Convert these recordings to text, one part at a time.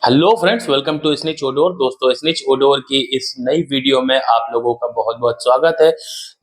Hello friends, welcome to स्निच ओडोर। दोस्तों, स्निच ओडोर की इस नई वीडियो में आप लोगों का बहुत बहुत स्वागत है।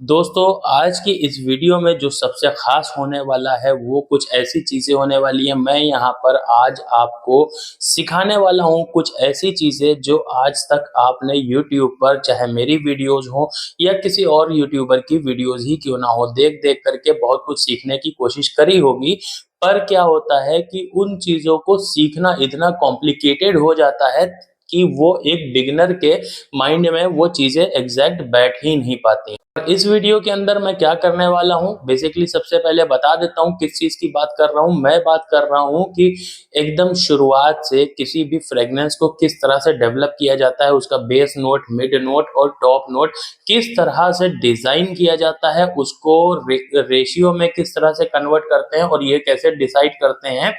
दोस्तों, आज की इस वीडियो में जो सबसे खास होने वाला है वो कुछ ऐसी चीज़ें होने वाली हैं। मैं यहाँ पर आज आपको सिखाने वाला हूँ कुछ ऐसी चीज़ें जो आज तक आपने यूट्यूब पर, चाहे मेरी वीडियोज़ हो या किसी और यूट्यूबर की वीडियोज़ ही क्यों ना हो, देख देख करके बहुत कुछ सीखने की कोशिश करी होगी। पर क्या होता है कि उन चीज़ों को सीखना इतना कॉम्प्लिकेटेड हो जाता है कि वो एक बिगिनर के माइंड में वो चीज़ें एग्ज़ैक्ट बैठ ही नहीं पाती। और इस वीडियो के अंदर मैं क्या करने वाला हूँ, बेसिकली सबसे पहले बता देता हूँ किस चीज़ की बात कर रहा हूँ। मैं बात कर रहा हूँ कि एकदम शुरुआत से किसी भी फ्रेग्रेंस को किस तरह से डेवलप किया जाता है, उसका बेस नोट, मिड नोट और टॉप नोट किस तरह से डिज़ाइन किया जाता है, उसको रेशियो में किस तरह से कन्वर्ट करते हैं और ये कैसे डिसाइड करते हैं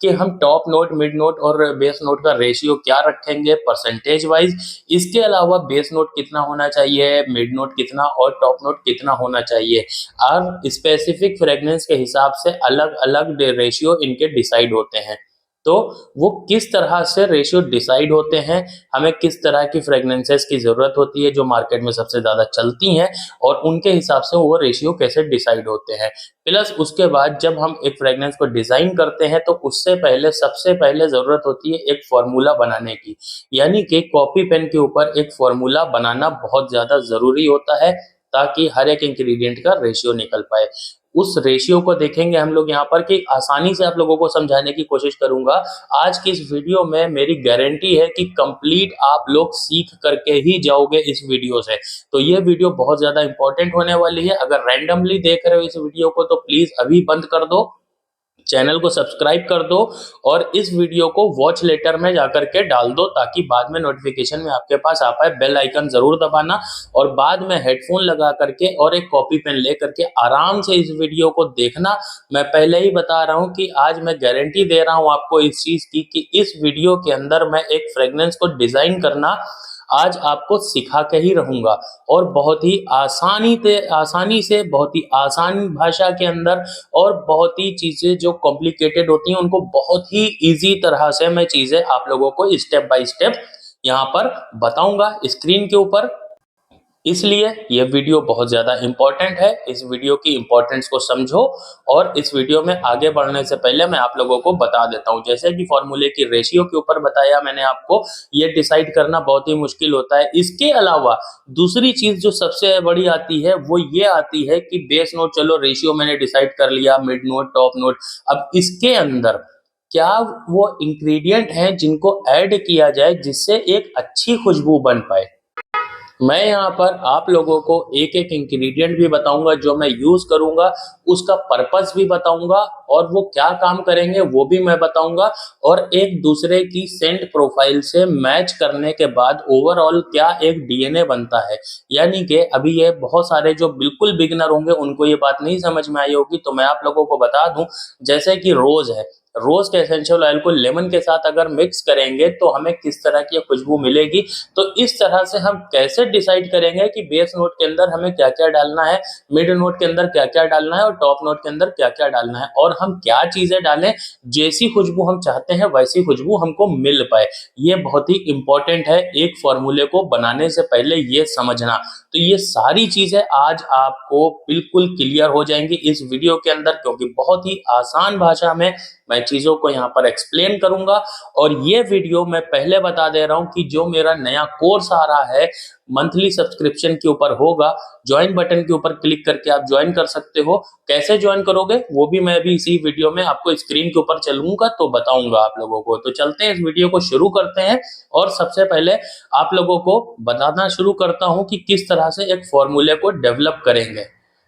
कि हम टॉप नोट, मिड नोट और बेस नोट का रेशियो क्या रखेंगे परसेंटेज वाइज। इसके अलावा बेस नोट कितना होना चाहिए, मिड नोट कितना और टॉप नोट कितना होना चाहिए, और स्पेसिफिक फ्रेग्रेंस के हिसाब से अलग अलग रेशियो इनके डिसाइड होते हैं। तो वो किस तरह से रेशियो डिसाइड होते हैं, हमें किस तरह की फ्रेग्रेंसेस की ज़रूरत होती है जो मार्केट में सबसे ज़्यादा चलती हैं, और उनके हिसाब से वो रेशियो कैसे डिसाइड होते हैं। प्लस उसके बाद जब हम एक फ्रेग्रेंस को डिज़ाइन करते हैं तो उससे पहले सबसे पहले ज़रूरत होती है एक फ़ॉर्मूला बनाने की। यानी कि कॉपी पेन के ऊपर एक फ़ॉर्मूला बनाना बहुत ज़्यादा ज़रूरी होता है ताकि हर एक इंग्रीडिएंट का रेशियो निकल पाए। उस रेशियो को देखेंगे हम लोग यहाँ पर कि आसानी से आप लोगों को समझाने की कोशिश करूँगा। आज की इस वीडियो में मेरी गारंटी है कि कंप्लीट आप लोग सीख करके ही जाओगे इस वीडियो से। तो ये वीडियो बहुत ज़्यादा इंपॉर्टेंट होने वाली है। अगर रैंडमली देख रहे हो इस वीडियो को तो प्लीज़ अभी बंद कर दो, चैनल को सब्सक्राइब कर दो और इस वीडियो को वॉच लेटर में जाकर के डाल दो ताकि बाद में नोटिफिकेशन में आपके पास आ पाए। बेल आइकन ज़रूर दबाना और बाद में हेडफोन लगा करके और एक कॉपी पेन ले करके आराम से इस वीडियो को देखना। मैं पहले ही बता रहा हूँ कि आज मैं गारंटी दे रहा हूँ आपको इस चीज़ की कि इस वीडियो के अंदर मैं एक फ्रेग्रेंस को डिज़ाइन करना आज आपको सिखा के ही रहूँगा, और बहुत ही आसानी से बहुत ही आसान भाषा के अंदर, और बहुत ही चीज़ें जो कॉम्प्लिकेटेड होती हैं उनको बहुत ही ईज़ी तरह से मैं चीज़ें आप लोगों को स्टेप बाय स्टेप यहाँ पर बताऊँगा स्क्रीन के ऊपर। इसलिए ये वीडियो बहुत ज़्यादा इम्पोर्टेंट है। इस वीडियो की इम्पोर्टेंस को समझो, और इस वीडियो में आगे बढ़ने से पहले मैं आप लोगों को बता देता हूँ, जैसे कि फॉर्मूले की रेशियो के ऊपर बताया मैंने आपको, ये डिसाइड करना बहुत ही मुश्किल होता है। इसके अलावा दूसरी चीज़ जो सबसे बड़ी आती है वो ये आती है कि बेस नोट, चलो रेशियो मैंने डिसाइड कर लिया, मिड नोट, टॉप नोट, अब इसके अंदर क्या वो इंग्रेडिएंट हैं जिनको ऐड किया जाए जिससे एक अच्छी खुशबू बन पाए। मैं यहाँ पर आप लोगों को एक-एक इंग्रेडिएंट भी बताऊँगा जो मैं यूज़ करूँगा, उसका पर्पस भी बताऊँगा और वो क्या काम करेंगे वो भी मैं बताऊँगा, और एक दूसरे की सेंट प्रोफाइल से मैच करने के बाद ओवरऑल क्या एक डीएनए बनता है। यानी कि अभी ये बहुत सारे जो बिल्कुल बिगिनर होंगे उनको ये बात नहीं समझ में आई होगी, तो मैं आप लोगों को बता दूँ, जैसे कि रोज़ है, रोज़ के एसेंशियल ऑयल को लेमन के साथ अगर मिक्स करेंगे तो हमें किस तरह की खुशबू मिलेगी। तो इस तरह से हम कैसे डिसाइड करेंगे कि बेस नोट के अंदर हमें क्या-क्या डालना है, मिड नोट के अंदर क्या-क्या डालना है और टॉप नोट के अंदर क्या-क्या डालना है, और हम क्या चीज़ें डालें, जैसी खुशबू हम चाहते हैं वैसी खुशबू हमको मिल पाए। ये बहुत ही इम्पोर्टेंट है एक फ़ॉर्मूले को बनाने से पहले ये समझना। तो ये सारी चीज़ें आज आपको बिल्कुल क्लियर हो जाएँगी इस वीडियो के अंदर, क्योंकि बहुत ही आसान भाषा में मैं चीज़ों को यहाँ पर एक्सप्लेन करूँगा। और ये वीडियो मैं पहले बता दे रहा हूँ कि जो मेरा नया कोर्स आ रहा है मंथली सब्सक्रिप्शन के ऊपर होगा, ज्वाइन बटन के ऊपर क्लिक करके आप ज्वाइन कर सकते हो। कैसे ज्वाइन करोगे वो भी मैं अभी इसी वीडियो में आपको स्क्रीन के ऊपर चलूँगा तो बताऊँगा आप लोगों को। तो चलते हैं इस वीडियो को शुरू करते हैं, और सबसे पहले आप लोगों को बताना शुरू करता हूँ कि किस तरह से एक फ़ॉर्मूले को डेवलप करेंगे,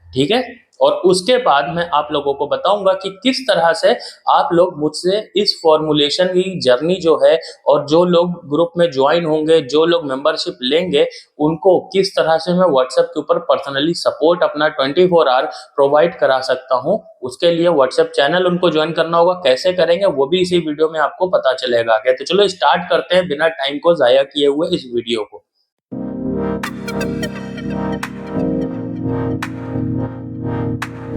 ठीक है? और उसके बाद मैं आप लोगों को बताऊँगा कि किस तरह से आप लोग मुझसे इस फ़ॉर्मूलेशन की जर्नी जो है, और जो लोग ग्रुप में ज्वाइन होंगे, जो लोग मेंबरशिप लेंगे, उनको किस तरह से मैं व्हाट्सएप के ऊपर पर्सनली सपोर्ट अपना 24 आवर प्रोवाइड करा सकता हूँ। उसके लिए व्हाट्सएप चैनल उनको ज्वाइन करना होगा, कैसे करेंगे वो भी इसी वीडियो में आपको पता चलेगा आगे। तो चलो स्टार्ट करते हैं बिना टाइम को ज़ाया किए हुए इस वीडियो को।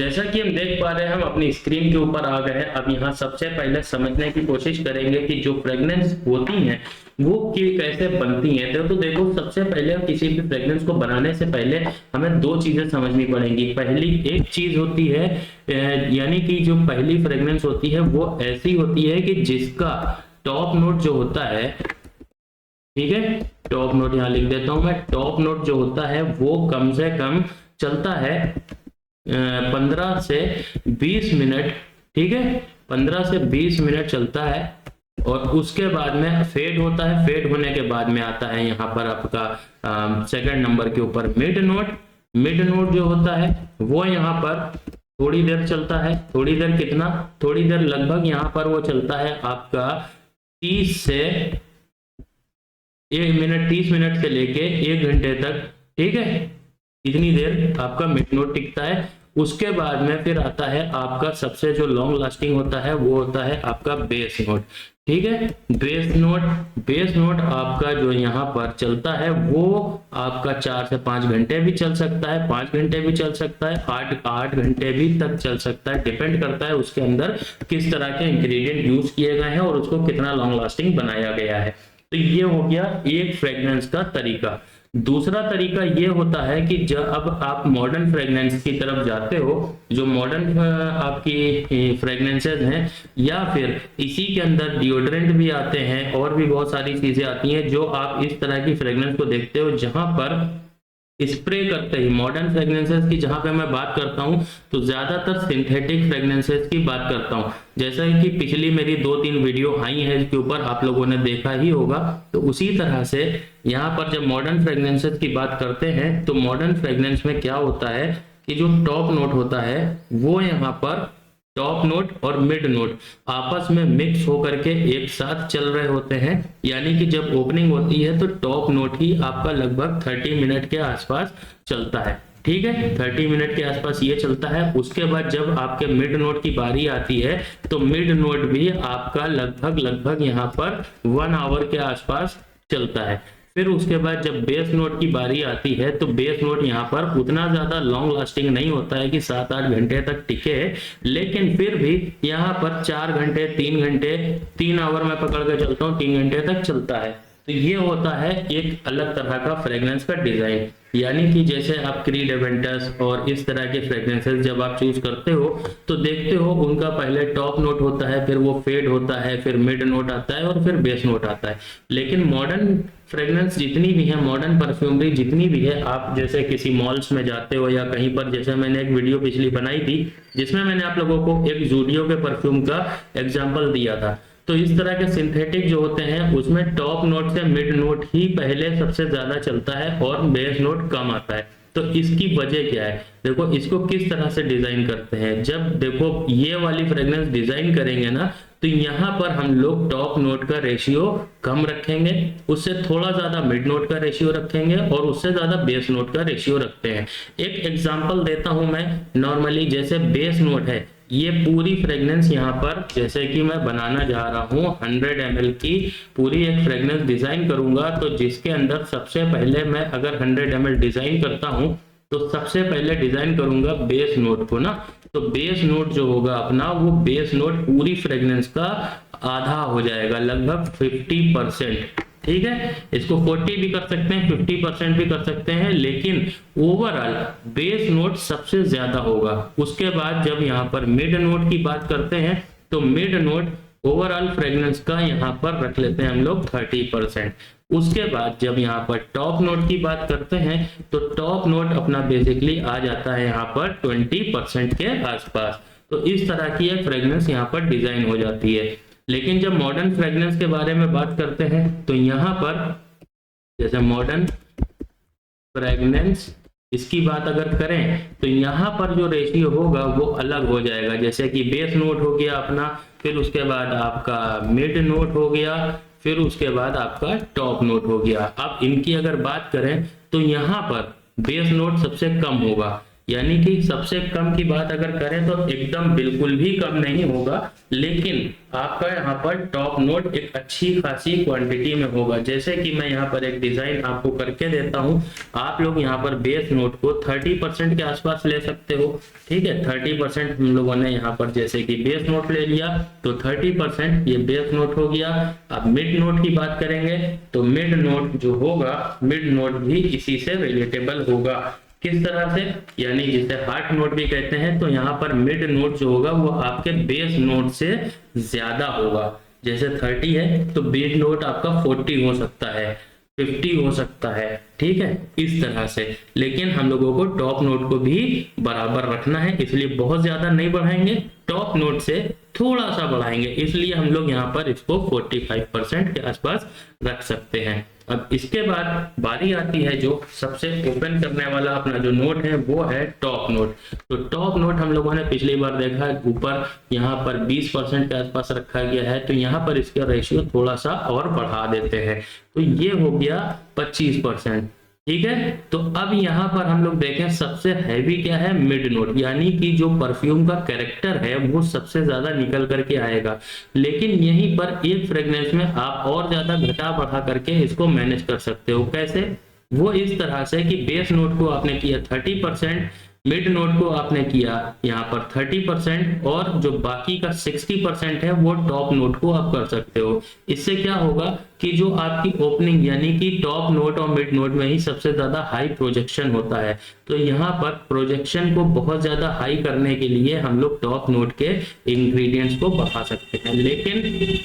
जैसा कि हम देख पा रहे हैं, हम अपनी स्क्रीन के ऊपर आ गए हैं। अब यहाँ सबसे पहले समझने की कोशिश करेंगे कि जो फ्रेग्रेंस होती हैं वो कैसे बनती हैं। तो देखो, सबसे पहले किसी भी फ्रेग्रेंस को बनाने से पहले हमें दो चीजें समझनी पड़ेंगी। पहली एक चीज होती है, यानी कि जो पहली फ्रेग्रेंस होती है वो ऐसी होती है कि जिसका टॉप नोट जो होता है, ठीक है, टॉप नोट यहाँ लिख देता हूं मैं, टॉप नोट जो होता है वो कम से कम चलता है 15 से 20 मिनट, ठीक है, 15 से 20 मिनट चलता है। और उसके बाद में फेड होता है। फेड होने के बाद में आता है यहाँ पर आपका सेकंड नंबर के ऊपर मिड नोट। मिड नोट जो होता है वो यहाँ पर थोड़ी देर चलता है। थोड़ी देर कितना? थोड़ी देर लगभग यहाँ पर वो चलता है आपका 30 से 1 मिनट, 30 मिनट से लेके 1 घंटे तक, ठीक है, इतनी देर आपका मिड नोट टिकता है। उसके बाद में फिर आता है आपका सबसे जो लॉन्ग लास्टिंग होता है वो होता है आपका बेस नोट, ठीक है। बेस नोट, बेस नोट आपका जो यहाँ पर चलता है वो आपका 4 से 5 घंटे भी चल सकता है, 5 घंटे भी चल सकता है, 8 घंटे भी तक चल सकता है। डिपेंड करता है उसके अंदर किस तरह के इंग्रेडिएंट यूज किए गए हैं और उसको कितना लॉन्ग लास्टिंग बनाया गया है। तो ये हो गया एक फ्रेग्रेंस का तरीका। दूसरा तरीका ये होता है कि जब अब आप मॉडर्न फ्रेग्रेंस की तरफ जाते हो, जो मॉडर्न आपकी फ्रेग्रेंसेज हैं, या फिर इसी के अंदर डिओड्रेंट भी आते हैं और भी बहुत सारी चीजें आती हैं, जो आप इस तरह की फ्रेग्रेंस को देखते हो जहां पर स्प्रे करते ही, मॉडर्न फ्रेग्रेंसेस की जहां पे मैं बात करता हूं तो ज्यादातर सिंथेटिक फ्रेग्रेंसेस की बात करता हूं। जैसा कि पिछली मेरी 2-3 वीडियो आई है इसके ऊपर, आप लोगों ने देखा ही होगा। तो उसी तरह से यहाँ पर जब मॉडर्न फ्रेग्रेंसेस की बात करते हैं तो मॉडर्न फ्रेग्रेंस में क्या होता है कि जो टॉप नोट होता है वो यहाँ पर टॉप नोट और मिड नोट आपस में मिक्स होकर के एक साथ चल रहे होते हैं। यानी कि जब ओपनिंग होती है तो टॉप नोट ही आपका लगभग 30 मिनट के आसपास चलता है, ठीक है, 30 मिनट के आसपास ये चलता है। उसके बाद जब आपके मिड नोट की बारी आती है तो मिड नोट भी आपका लगभग यहाँ पर 1 आवर के आसपास चलता है। फिर उसके बाद जब बेस नोट की बारी आती है तो बेस नोट यहाँ पर उतना ज्यादा लॉन्ग लास्टिंग नहीं होता है कि 7-8 घंटे तक टिके, लेकिन फिर भी यहाँ पर 4 घंटे, 3 घंटे, 3 आवर में पकड़ के चलता हूँ, 3 घंटे तक चलता है। तो ये होता है एक अलग तरह का फ्रेग्रेंस का डिजाइन। यानी कि जैसे आप क्रीड एवेंटस और इस तरह के फ्रेग्रेंसेस जब आप चूज करते हो तो देखते हो उनका पहले टॉप नोट होता है, फिर वो फेड होता है, फिर मिड नोट आता है और फिर बेस नोट आता है। लेकिन मॉडर्न फ्रेग्रेंस जितनी भी है, मॉडर्न परफ्यूमरी जितनी भी है, आप जैसे किसी मॉल्स में जाते हो या कहीं पर, जैसे मैंने एक वीडियो पिछली बनाई थी जिसमें मैंने आप लोगों को एक जूडियो के परफ्यूम का एग्जाम्पल दिया था। तो इस तरह के सिंथेटिक जो होते हैं उसमें टॉप नोट से मिड नोट ही पहले सबसे ज्यादा चलता है और बेस नोट कम आता है। तो इसकी वजह क्या है? देखो, इसको किस तरह से डिजाइन करते हैं। जब देखो ये वाली फ्रेग्रेंस डिजाइन करेंगे ना तो यहाँ पर हम लोग टॉप नोट का रेशियो कम रखेंगे, उससे थोड़ा ज्यादा मिड नोट का रेशियो रखेंगे और उससे ज्यादा बेस नोट का रेशियो रखते हैं। एक एग्जांपल देता हूं मैं। नॉर्मली जैसे बेस नोट है, ये पूरी फ्रेग्रेंस यहाँ पर जैसे कि मैं बनाना जा रहा हूँ 100 ml की पूरी एक फ्रेग्रेंस डिजाइन करूंगा, तो जिसके अंदर सबसे पहले मैं अगर 100 ml डिजाइन करता हूँ तो सबसे पहले डिजाइन करूंगा बेस नोट को ना। तो बेस नोट जो होगा अपना, वो बेस नोट पूरी फ्रेग्रेंस का आधा हो जाएगा, लगभग 50%, ठीक है। इसको 40 भी कर सकते हैं, 50% भी कर सकते हैं, लेकिन ओवरऑल बेस नोट सबसे ज्यादा होगा। उसके बाद जब यहाँ पर मिड नोट की बात करते हैं तो मिड नोट ओवरऑल फ्रेग्रेंस का यहाँ पर रख लेते हैं हम लोग 30%। उसके बाद जब यहाँ पर टॉप नोट की बात करते हैं तो टॉप नोट अपना बेसिकली आ जाता है यहाँ पर 20% के आसपास। तो इस तरह की एक फ्रेग्रेंस यहाँ पर डिजाइन हो जाती है। लेकिन जब मॉडर्न फ्रेग्रेंस के बारे में बात करते हैं तो यहाँ पर जैसे मॉडर्न फ्रेग्रेंस इसकी बात अगर करें तो यहाँ पर जो रेशियो होगा वो अलग हो जाएगा। जैसे कि बेस नोट हो गया अपना, फिर उसके बाद आपका मिड नोट हो गया, फिर उसके बाद आपका टॉप नोट हो गया। अब इनकी अगर बात करें तो यहाँ पर बेस नोट सबसे कम होगा, यानी कि सबसे कम की बात अगर करें तो एकदम बिल्कुल भी कम नहीं होगा, लेकिन आपका यहाँ पर टॉप नोट एक अच्छी खासी क्वांटिटी में होगा। जैसे कि मैं यहाँ पर एक डिजाइन आपको करके देता हूँ, आप लोग यहाँ पर बेस नोट को 30% के आसपास ले सकते हो। ठीक है, 30% हम लोगों ने यहाँ पर जैसे कि बेस नोट ले लिया तो 30% ये बेस नोट हो गया। अब मिड नोट की बात करेंगे तो मिड नोट जो होगा, मिड नोट भी इसी से रिलेटेबल होगा। किस तरह से, यानी जिसे हार्ट नोट भी कहते हैं, तो यहाँ पर मिड नोट जो होगा वो आपके बेस नोट से ज्यादा होगा। जैसे 30 है तो मिड नोट आपका 40 हो सकता है, 50 हो सकता है। ठीक है, इस तरह से। लेकिन हम लोगों को टॉप नोट को भी बराबर रखना है, इसलिए बहुत ज्यादा नहीं बढ़ाएंगे, टॉप नोट से थोड़ा सा बढ़ाएंगे, इसलिए हम लोग यहाँ पर इसको 45% के आसपास रख सकते हैं। अब इसके बाद बारी आती है जो सबसे ओपन करने वाला अपना जो नोट है वो है टॉप नोट। तो टॉप नोट हम लोगों ने पिछली बार देखा ऊपर यहाँ पर 20% के आसपास रखा गया है, तो यहाँ पर इसका रेशियो थोड़ा सा और बढ़ा देते हैं, तो ये हो गया 25%। ठीक है, तो अब यहाँ पर हम लोग देखें सबसे हैवी क्या है, मिड नोट, यानी कि जो परफ्यूम का कैरेक्टर है वो सबसे ज्यादा निकल करके आएगा। लेकिन यहीं पर एक फ्रेग्रेंस में आप और ज्यादा घटा बढ़ा करके इसको मैनेज कर सकते हो। कैसे, वो इस तरह से कि बेस नोट को आपने किया 30%, मिड नोट को आपने किया यहाँ पर 30%, और जो बाकी का 60% है वो टॉप नोट को आप कर सकते हो। इससे क्या होगा कि जो आपकी ओपनिंग, यानी कि टॉप नोट और मिड नोट में ही सबसे ज्यादा हाई प्रोजेक्शन होता है, तो यहाँ पर प्रोजेक्शन को बहुत ज्यादा हाई करने के लिए हम लोग टॉप नोट के इंग्रेडिएंट्स को बढ़ा सकते हैं। लेकिन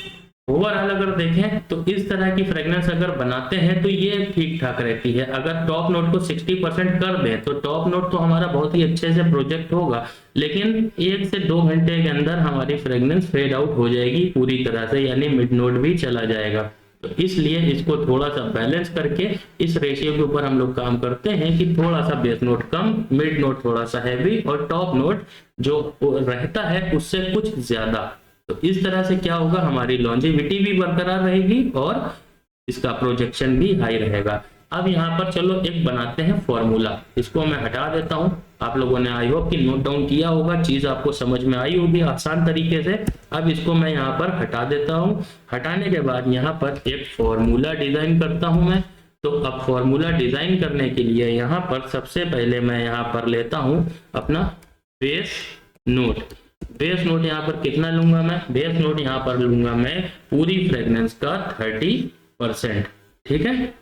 ओवरऑल अगर देखें तो इस तरह की फ्रेग्रेंस अगर बनाते हैं तो ये ठीक ठाक रहती है। अगर टॉप नोट को 60% कर दें तो टॉप नोट तो हमारा बहुत ही अच्छे से प्रोजेक्ट होगा, लेकिन 1 से 2 घंटे के अंदर हमारी फ्रेग्रेंस फेड आउट हो जाएगी पूरी तरह से, यानी मिड नोट भी चला जाएगा। तो इसलिए इसको थोड़ा सा बैलेंस करके इस रेशियो के ऊपर हम लोग काम करते हैं कि थोड़ा सा बेस नोट कम, मिड नोट थोड़ा सा हैवी, और टॉप नोट जो रहता है उससे कुछ ज्यादा। तो इस तरह से क्या होगा, हमारी लॉन्जेविटी भी बरकरार रहेगी और इसका प्रोजेक्शन भी हाई रहेगा। अब यहाँ पर चलो एक बनाते हैं फॉर्मूला, इसको मैं हटा देता हूँ। आप लोगों ने आई होप कि नोट डाउन किया होगा, चीज आपको समझ में आई होगी आसान तरीके से। अब इसको मैं यहाँ पर हटा देता हूँ। हटाने के बाद यहाँ पर एक फॉर्मूला डिजाइन करता हूँ मैं। तो अब फॉर्मूला डिजाइन करने के लिए यहाँ पर सबसे पहले मैं यहाँ पर लेता हूँ अपना बेस नोट। बेस नोट यहाँ पर कितना लूंगा मैं, बेस नोट यहाँ पर लूंगा मैं पूरी फ्रेग्रेंस का 30%। ठीक है,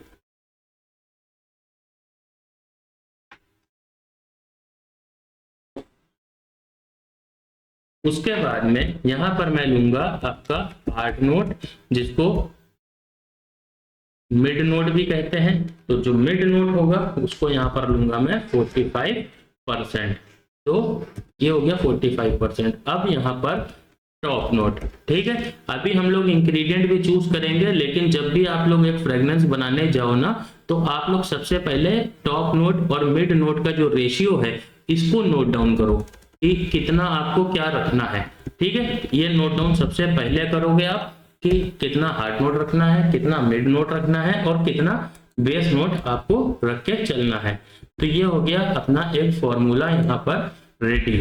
उसके बाद में यहाँ पर मैं लूंगा आपका हार्ट नोट, जिसको मिड नोट भी कहते हैं। तो जो मिड नोट होगा उसको यहाँ पर लूंगा मैं 45%। तो ये हो गया 45%। अब यहाँ पर टॉप नोट। ठीक है, अभी हम लोग इंग्रेडिएंट भी चूज करेंगे, लेकिन जब भी आप लोग एक फ्रेग्रेंस बनाने जाओ ना, तो आप लोग सबसे पहले टॉप नोट और मिड नोट का जो रेशियो है इसको नोट डाउन करो कि कितना आपको क्या रखना है। ठीक है, ये नोट डाउन सबसे पहले करोगे आप कि कितना हार्ट नोट रखना है, कितना मिड नोट रखना है, और कितना बेस नोट आपको रख के चलना है। तो ये हो गया अपना एक फॉर्मूला यहाँ पर रेडी।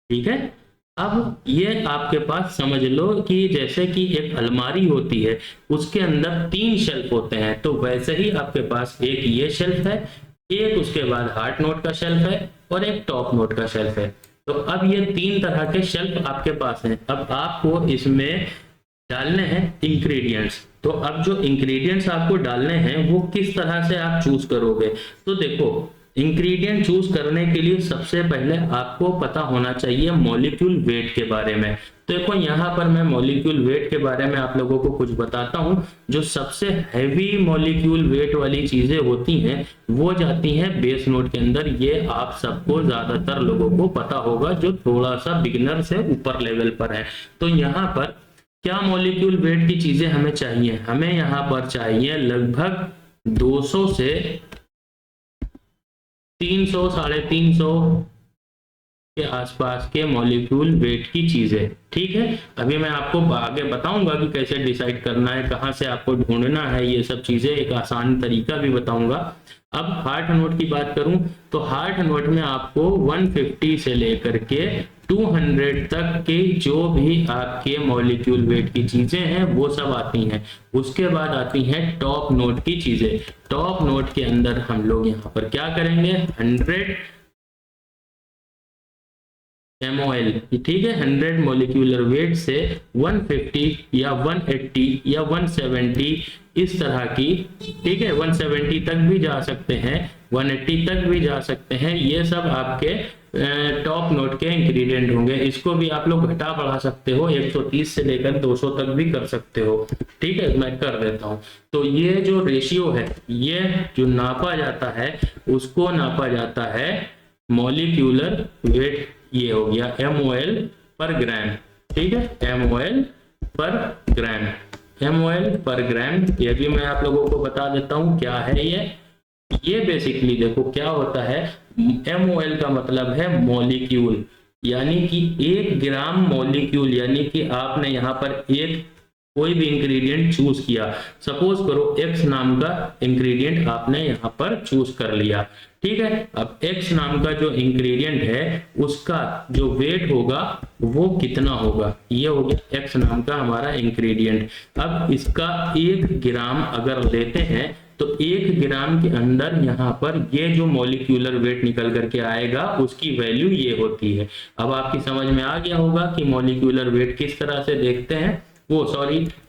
ठीक है, अब ये आपके पास समझ लो कि जैसे कि एक अलमारी होती है, उसके अंदर 3 शेल्फ होते हैं, तो वैसे ही आपके पास एक ये शेल्फ है, एक उसके बाद हार्ट नोट का शेल्फ है, और एक टॉप नोट का शेल्फ है। तो अब ये 3 तरह के शेल्फ आपके पास हैं। अब आपको इसमें डालने हैं इंग्रेडिएंट्स। तो अब जो इंग्रेडिएंट्स आपको डालने हैं वो किस तरह से आप चूज करोगे, तो देखो इंग्रेडिएंट चूज करने के लिए सबसे पहले आपको पता होना चाहिए मॉलिक्यूल वेट के बारे में। तो देखो यहाँ पर मैं मॉलिक्यूल वेट के बारे में आप लोगों को कुछ बताता हूँ। जो सबसे हैवी मॉलिक्यूल वेट वाली चीजें होती हैं वो जाती हैं बेस नोट के अंदर। ये आप सबको ज्यादातर लोगों को पता होगा जो थोड़ा सा बिगिनर से ऊपर लेवल पर है। तो यहाँ पर क्या मॉलिक्यूल वेट की चीजें हमें चाहिए, हमें यहाँ पर चाहिए लगभग 200 से 300, 350 के आसपास के मॉलिक्यूल वेट की चीजें। ठीक है, अभी मैं आपको आगे बताऊंगा कि कैसे डिसाइड करना है, कहाँ से आपको ढूंढना है, ये सब चीजें एक आसान तरीका भी बताऊंगा। अब हार्ट नोट की बात करूं तो हार्ट नोट में आपको 150 से लेकर के 200 तक के जो भी आपके मॉलिक्यूल वेट की चीजें हैं वो सब आती हैं। उसके बाद आती हैं टॉप नोट की चीजें। टॉप नोट के अंदर हम लोग यहाँ पर क्या करेंगे, 100 MOL, ठीक है, 100 मोलिकुलर वेट से 150 या 180 या 170 इस तरह की, ठीक है, 170 तक भी जा सकते हैं, 180 तक भी जा सकते हैं। ये सब आपके टॉप नोट के इंग्रेडिएंट होंगे। इसको भी आप लोग घटा बढ़ा सकते हो, 130 से लेकर 200 तक भी कर सकते हो। ठीक है, मैं कर देता हूँ। तो ये जो रेशियो है, ये जो नापा जाता है उसको नापा जाता है मॉलिक्यूलर वेट। ये हो गया MOL पर ग्राम। ठीक है, MOL पर ग्राम, MOL पर ग्राम। ये भी मैं आप लोगों को बता देता हूँ क्या है ये बेसिकली देखो क्या होता है। MOL का मतलब है मॉलिक्यूल, यानी कि 1 ग्राम मॉलिक्यूल, यानी कि आपने यहाँ पर एक कोई भी इंग्रेडिएंट चूज किया, सपोज करो X नाम का इंग्रेडिएंट आपने यहाँ पर चूज कर लिया। ठीक है, अब X नाम का जो इंग्रेडिएंट है उसका जो वेट होगा वो कितना होगा, ये हो गया X नाम का हमारा इंग्रेडिएंट। अब इसका 1 ग्राम अगर लेते हैं तो 1 ग्राम के अंदर यहाँ पर ये जो मॉलिक्यूलर वेट निकल करके आएगा उसकी वैल्यू ये होती है। अब आपकी समझ में आ गया होगा कि मॉलिक्यूलर वेट किस तरह से देखते हैं,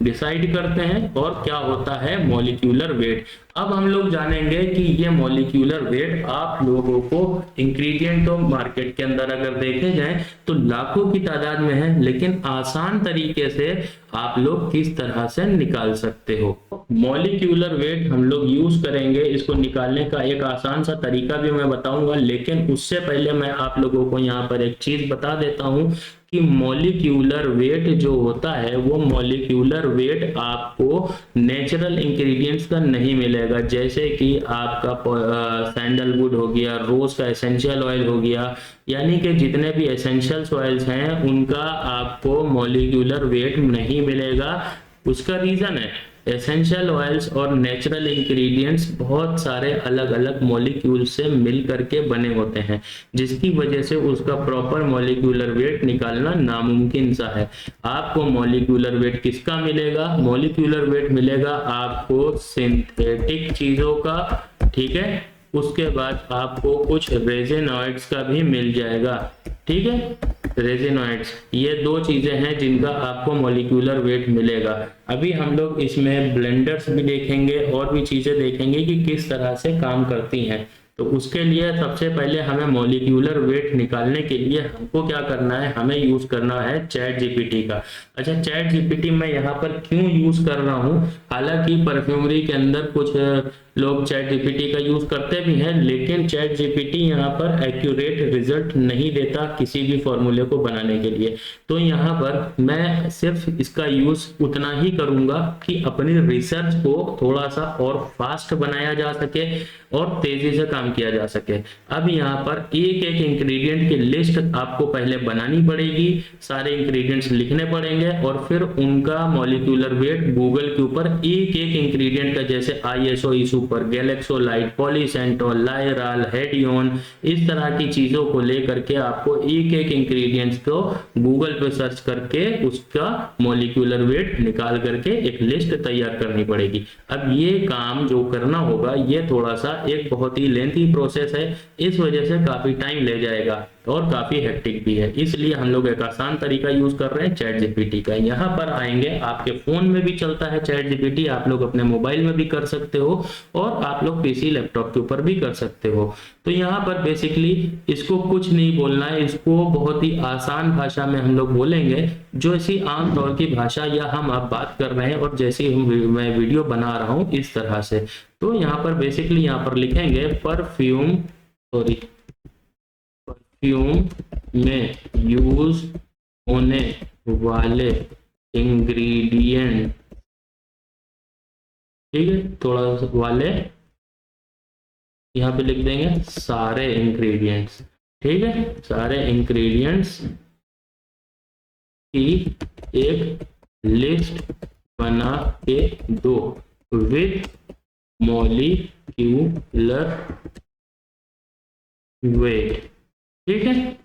डिसाइड करते हैं और क्या होता है मॉलिक्यूलर वेट। अब हम लोग जानेंगे कि ये मॉलिक्यूलर वेट आप लोगों को इंग्रेडिएंट तो मार्केट के अंदर अगर देखे जाए तो लाखों की तादाद में है, लेकिन आसान तरीके से आप लोग किस तरह से निकाल सकते हो। मॉलिक्यूलर वेट हम लोग यूज करेंगे, इसको निकालने का एक आसान सा तरीका भी मैं बताऊंगा, लेकिन उससे पहले मैं आप लोगों को यहाँ पर एक चीज बता देता हूँ कि मॉलिक्यूलर वेट जो होता है वो मॉलिक्यूलर वेट आपको नेचुरल इंग्रेडिएंट्स का नहीं मिलेगा। जैसे कि आपका सैंडलवुड हो गया, रोज का एसेंशियल ऑयल हो गया, यानी कि जितने भी एसेंशियल ऑयल्स हैं उनका आपको मॉलिक्यूलर वेट नहीं मिलेगा। उसका रीजन है एसेंशियल ऑयल्स और नेचुरल इंग्रेडिएंट्स बहुत सारे अलग अलग मॉलिक्यूल से मिल करके बने होते हैं, जिसकी वजह से उसका प्रॉपर मॉलिक्यूलर वेट निकालना नामुमकिन सा है। आपको मॉलिक्यूलर वेट किसका मिलेगा, मॉलिक्यूलर वेट मिलेगा आपको सिंथेटिक चीजों का। ठीक है, उसके बाद आपको कुछ रेजिनॉइड्स का भी मिल जाएगा। ठीक है, रेजिनॉइड्स, ये 2 चीजें हैं जिनका आपको मॉलिक्यूलर वेट मिलेगा। अभी हम लोग इसमें ब्लेंडर्स भी देखेंगे और भी चीजें देखेंगे कि किस तरह से काम करती हैं। तो उसके लिए सबसे पहले हमें मॉलिक्यूलर वेट निकालने के लिए हमको क्या करना है, हमें यूज करना है चैट जीपीटी का। अच्छा, चैट जीपीटी मैं यहाँ पर क्यों यूज कर रहा हूँ, हालांकि परफ्यूमरी के अंदर कुछ लोग चैट जीपीटी का यूज करते भी हैं, लेकिन चैट जीपीटी यहाँ पर एक्यूरेट रिजल्ट नहीं देता किसी भी फॉर्मूले को बनाने के लिए। तो यहाँ पर मैं सिर्फ इसका यूज उतना ही करूंगा कि अपनी रिसर्च को थोड़ा सा और फास्ट बनाया जा सके और तेजी से काम किया जा सके। अब यहाँ पर एक एक इंग्रेडिएंट की लिस्ट आपको पहले बनानी पड़ेगी, सारे इंग्रेडिएंट्स लिखने पड़ेंगे और फिर उनका मॉलिक्यूलर वेट गूगल के ऊपर एक एक इंग्रेडिएंट का, जैसे ISO सुपर, गैलेक्सोलाइट, पॉलीसेंटोल, लायराल, हेडियोन, इस तरह की चीजों को लेकर के आपको एक एक इंग्रेडिएंट्स को गूगल पे सर्च करके उसका मॉलिक्यूलर वेट निकाल करके एक लिस्ट तैयार करनी पड़ेगी। अब ये काम जो करना होगा ये थोड़ा सा एक बहुत ही लेंथी प्रोसेस है, इस वजह से काफी टाइम ले जाएगा और काफी हेक्टिक भी है। इसलिए हम लोग एक आसान तरीका यूज कर रहे हैं चैट जीपीटी का। यहाँ पर आएंगे, आपके फोन में भी चलता है चैट जीपीटी, आप लोग अपने मोबाइल में भी कर सकते हो और आप लोग पीसी लैपटॉप के ऊपर भी कर सकते हो। तो यहाँ पर बेसिकली इसको कुछ नहीं बोलना है, इसको बहुत ही आसान भाषा में हम लोग बोलेंगे, जो ऐसी आम तौर की भाषा या हम आप बात कर रहे हैं और जैसे मैं वीडियो बना रहा हूँ इस तरह से। तो यहाँ पर बेसिकली यहाँ पर लिखेंगे परफ्यूम में यूज होने वाले इंग्रेडिएंट, ठीक है, थोड़ा वाले यहाँ पे लिख देंगे सारे इंग्रेडिएंट्स। ठीक है, सारे इंग्रेडिएंट्स की एक लिस्ट बना के दो विथ मॉलिक्यूलर वेट। ठीक है,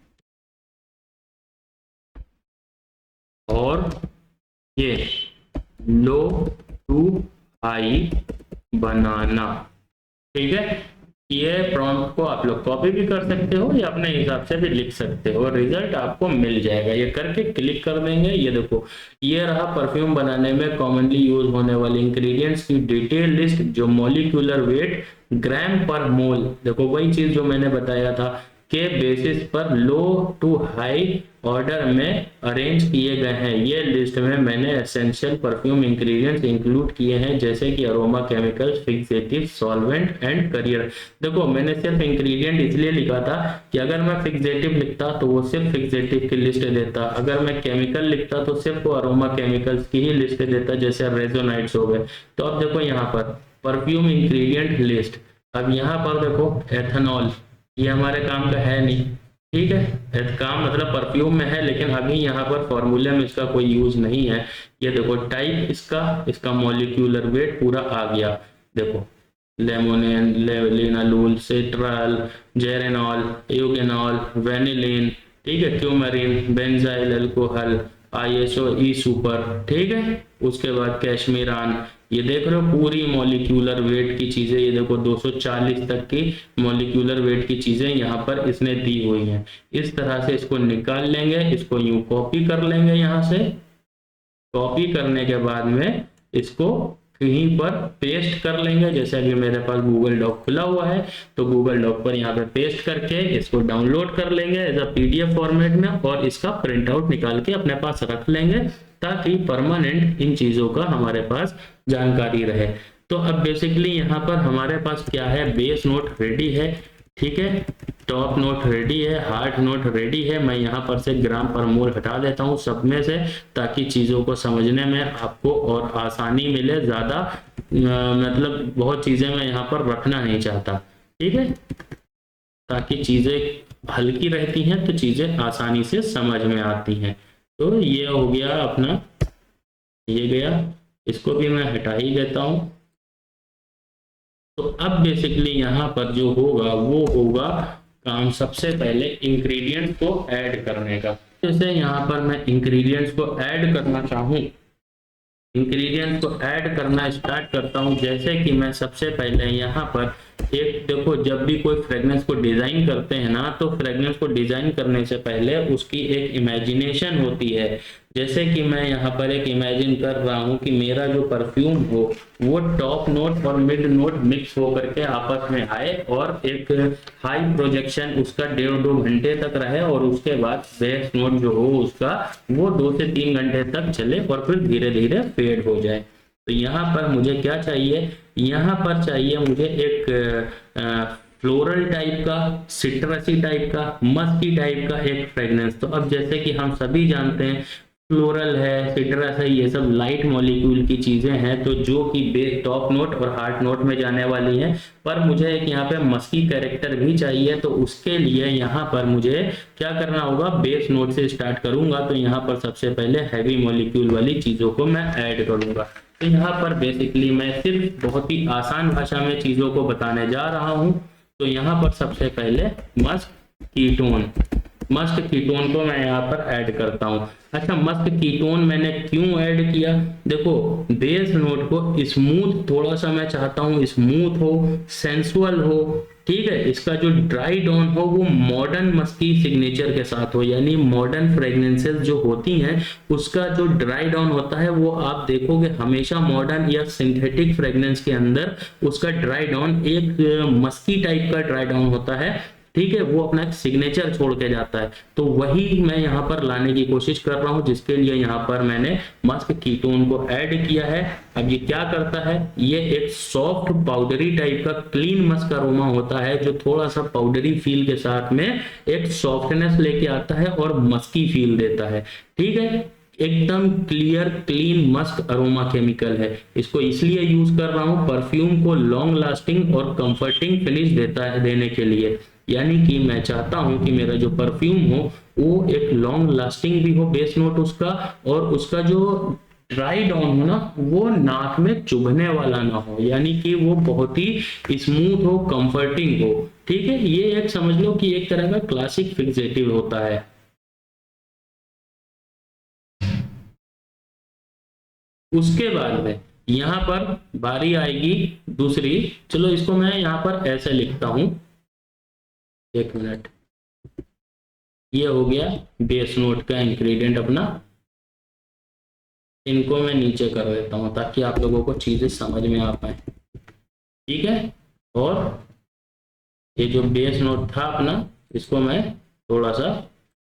और ये लो टू हाई बनाना। ठीक है, ये प्रॉम्प्ट को आप लोग कॉपी भी कर सकते हो या अपने हिसाब से भी लिख सकते हो और रिजल्ट आपको मिल जाएगा। ये करके क्लिक कर देंगे, ये देखो ये रहा परफ्यूम बनाने में कॉमनली यूज होने वाले इंग्रेडिएंट्स की डिटेल लिस्ट जो मॉलिक्यूलर वेट ग्राम पर मोल, देखो वही चीज जो मैंने बताया था के बेसिस पर लो टू हाई ऑर्डर में अरेंज किए गए हैं। ये लिस्ट में मैंने एसेंशियल परफ्यूम इंग्रेडिएंट्स इंक्लूड किए हैं जैसे कि aroma chemicals, fixative, solvent and career. देखो मैंने सिर्फ इंग्रेडिएंट इसलिए लिखा था कि अगर मैं फिक्सेटिव लिखता तो वो सिर्फ फिक्सेटिव की लिस्ट देता, अगर मैं केमिकल लिखता तो सिर्फ वो अरोमा केमिकल्स की ही लिस्ट देता जैसे रेजोनाइड्स हो गए। तो अब देखो यहाँ पर परफ्यूम इंग्रेडिएंट लिस्ट, अब यहाँ पर देखो एथेनॉल, ये हमारे काम का है नहीं। ठीक है, काम मतलब परफ्यूम में है लेकिन अभी यहाँ पर फॉर्मूले में इसका कोई यूज नहीं है। ये देखो टाइप इसका मॉलिक्यूलर वेट पूरा आ गया। देखो लेमोनिन, लिनालूल, सिट्रल, जेरेनॉल, यूगेनॉल, वेनिलिन, ठीक है, क्यूमेरिन, बेंजाइल अल्कोहल, आईएसओ ई सुपर। ठीक है, उसके बाद कैश्मीरान, ये देख रहे हो पूरी मॉलिक्यूलर वेट की चीजें, ये देखो 240 तक की मॉलिक्यूलर वेट की चीजें यहाँ पर इसने दी हुई हैं। इस तरह से इसको निकाल लेंगे, इसको यूं कॉपी कर लेंगे, यहाँ से कॉपी करने के बाद में इसको कहीं पर पेस्ट कर लेंगे। जैसे अभी मेरे पास गूगल डॉक खुला हुआ है तो गूगल डॉक पर यहाँ पे पेस्ट करके इसको डाउनलोड कर लेंगे एज अ पीडीएफ फॉर्मेट में और इसका प्रिंट आउट निकाल के अपने पास रख लेंगे ताकि परमानेंट इन चीजों का हमारे पास जानकारी रहे। तो अब बेसिकली यहाँ पर हमारे पास क्या है, बेस नोट रेडी है, ठीक है, टॉप नोट रेडी है, हार्ट नोट रेडी है। मैं यहाँ पर से ग्राम पर मोल हटा देता हूँ सब में से ताकि चीजों को समझने में आपको और आसानी मिले। ज्यादा मतलब बहुत चीजें मैं यहाँ पर रखना नहीं चाहता, ठीक है, ताकि चीजें हल्की रहती हैं तो चीजें आसानी से समझ में आती हैं। तो ये हो गया अपना, ये गया, इसको भी मैं हटा ही देता हूं। तो अब बेसिकली यहाँ पर जो होगा वो होगा काम सबसे पहले इंग्रेडिएंट्स को ऐड करने का। जैसे यहाँ पर मैं इंग्रेडिएंट्स को ऐड करना चाहूँ, इंग्रेडिएंट्स को ऐड करना स्टार्ट करता हूँ। जैसे कि मैं सबसे पहले यहाँ पर एक, देखो जब भी कोई फ्रेग्रेंस को डिजाइन करते हैं ना तो फ्रेग्रेंस को डिजाइन करने से पहले उसकी एक इमेजिनेशन होती है। जैसे कि मैं यहाँ पर एक इमेजिन कर रहा हूँ कि मेरा जो परफ्यूम हो वो टॉप नोट और मिड नोट मिक्स होकर के आपस में आए और एक हाई प्रोजेक्शन उसका 1.5-2 घंटे तक रहे और उसके बाद बेस नोट जो हो उसका वो 2 से 3 घंटे तक चले और फिर धीरे धीरे फेड हो जाए। तो यहाँ पर मुझे क्या चाहिए, यहाँ पर चाहिए मुझे एक फ्लोरल टाइप का, सिट्रसी टाइप का, मस्की टाइप का एक फ्रेग्रेंस। तो अब जैसे कि हम सभी जानते हैं फ्लोरल है, सिट्रस है, ये सब लाइट मॉलिक्यूल की चीजें हैं तो जो कि बेस टॉप नोट और हार्ट नोट में जाने वाली हैं। पर मुझे एक यहाँ पे मस्की कैरेक्टर भी चाहिए तो उसके लिए यहाँ पर मुझे क्या करना होगा, बेस नोट से स्टार्ट करूंगा। तो यहाँ पर सबसे पहले हैवी मॉलिक्यूल वाली चीजों को मैं ऐड करूंगा। तो यहाँ पर बेसिकली मैं सिर्फ बहुत ही आसान भाषा में चीजों को बताने जा रहा हूँ। तो यहाँ पर सबसे पहले मस्क कीटोन को मैं यहाँ पर ऐड करता हूँ। अच्छा, मस्क कीटोन मैंने क्यों ऐड किया, देखो बेस नोट को स्मूथ, थोड़ा सा मैं चाहता हूँ स्मूथ हो, सेंसुअल हो, ठीक है, इसका जो ड्राई डाउन हो वो मॉडर्न मस्की सिग्नेचर के साथ हो, यानी मॉडर्न फ्रेग्रेंसेस जो होती हैं उसका जो ड्राई डाउन होता है वो आप देखोगे हमेशा मॉडर्न या सिंथेटिक फ्रेग्रेंस के अंदर उसका ड्राई डाउन एक मस्की टाइप का ड्राई डाउन होता है, ठीक है, वो अपना सिग्नेचर छोड़ के जाता है। तो वही मैं यहाँ पर लाने की कोशिश कर रहा हूँ जिसके लिए यहाँ पर मैंने मस्क कीटोन को ऐड किया है। अब ये क्या करता है, ये एक सॉफ्ट पाउडरी टाइप का क्लीन मस्क अरोमा होता है जो थोड़ा सा पाउडरी फील के साथ में एक सॉफ्टनेस लेके आता है और मस्की फील देता है, ठीक है, एकदम clear clean Musk aroma chemical है। इसको इसलिए यूज कर रहा हूँ परफ्यूम को लॉन्ग लास्टिंग और कंफर्टिंग फिनिश देने के लिए। यानी कि मैं चाहता हूं कि मेरा जो परफ्यूम हो वो एक लॉन्ग लास्टिंग भी हो बेस नोट उसका, और उसका जो ड्राई डाउन हो ना वो नाक में चुभने वाला ना हो, यानी कि वो बहुत ही स्मूथ हो, कंफर्टिंग हो। ठीक है, ये एक समझ लो कि एक तरह का क्लासिक फिक्सेटिव होता है। उसके बाद में यहाँ पर बारी आएगी दूसरी। चलो इसको मैं यहाँ पर ऐसे लिखता हूं, एक मिनट। ये हो गया बेस नोट का इंग्रेडिएंट अपना। इनको मैं नीचे कर देता हूं ताकि आप लोगों को चीजें समझ में आ पाए। ठीक है, और ये जो बेस नोट था अपना, इसको मैं थोड़ा सा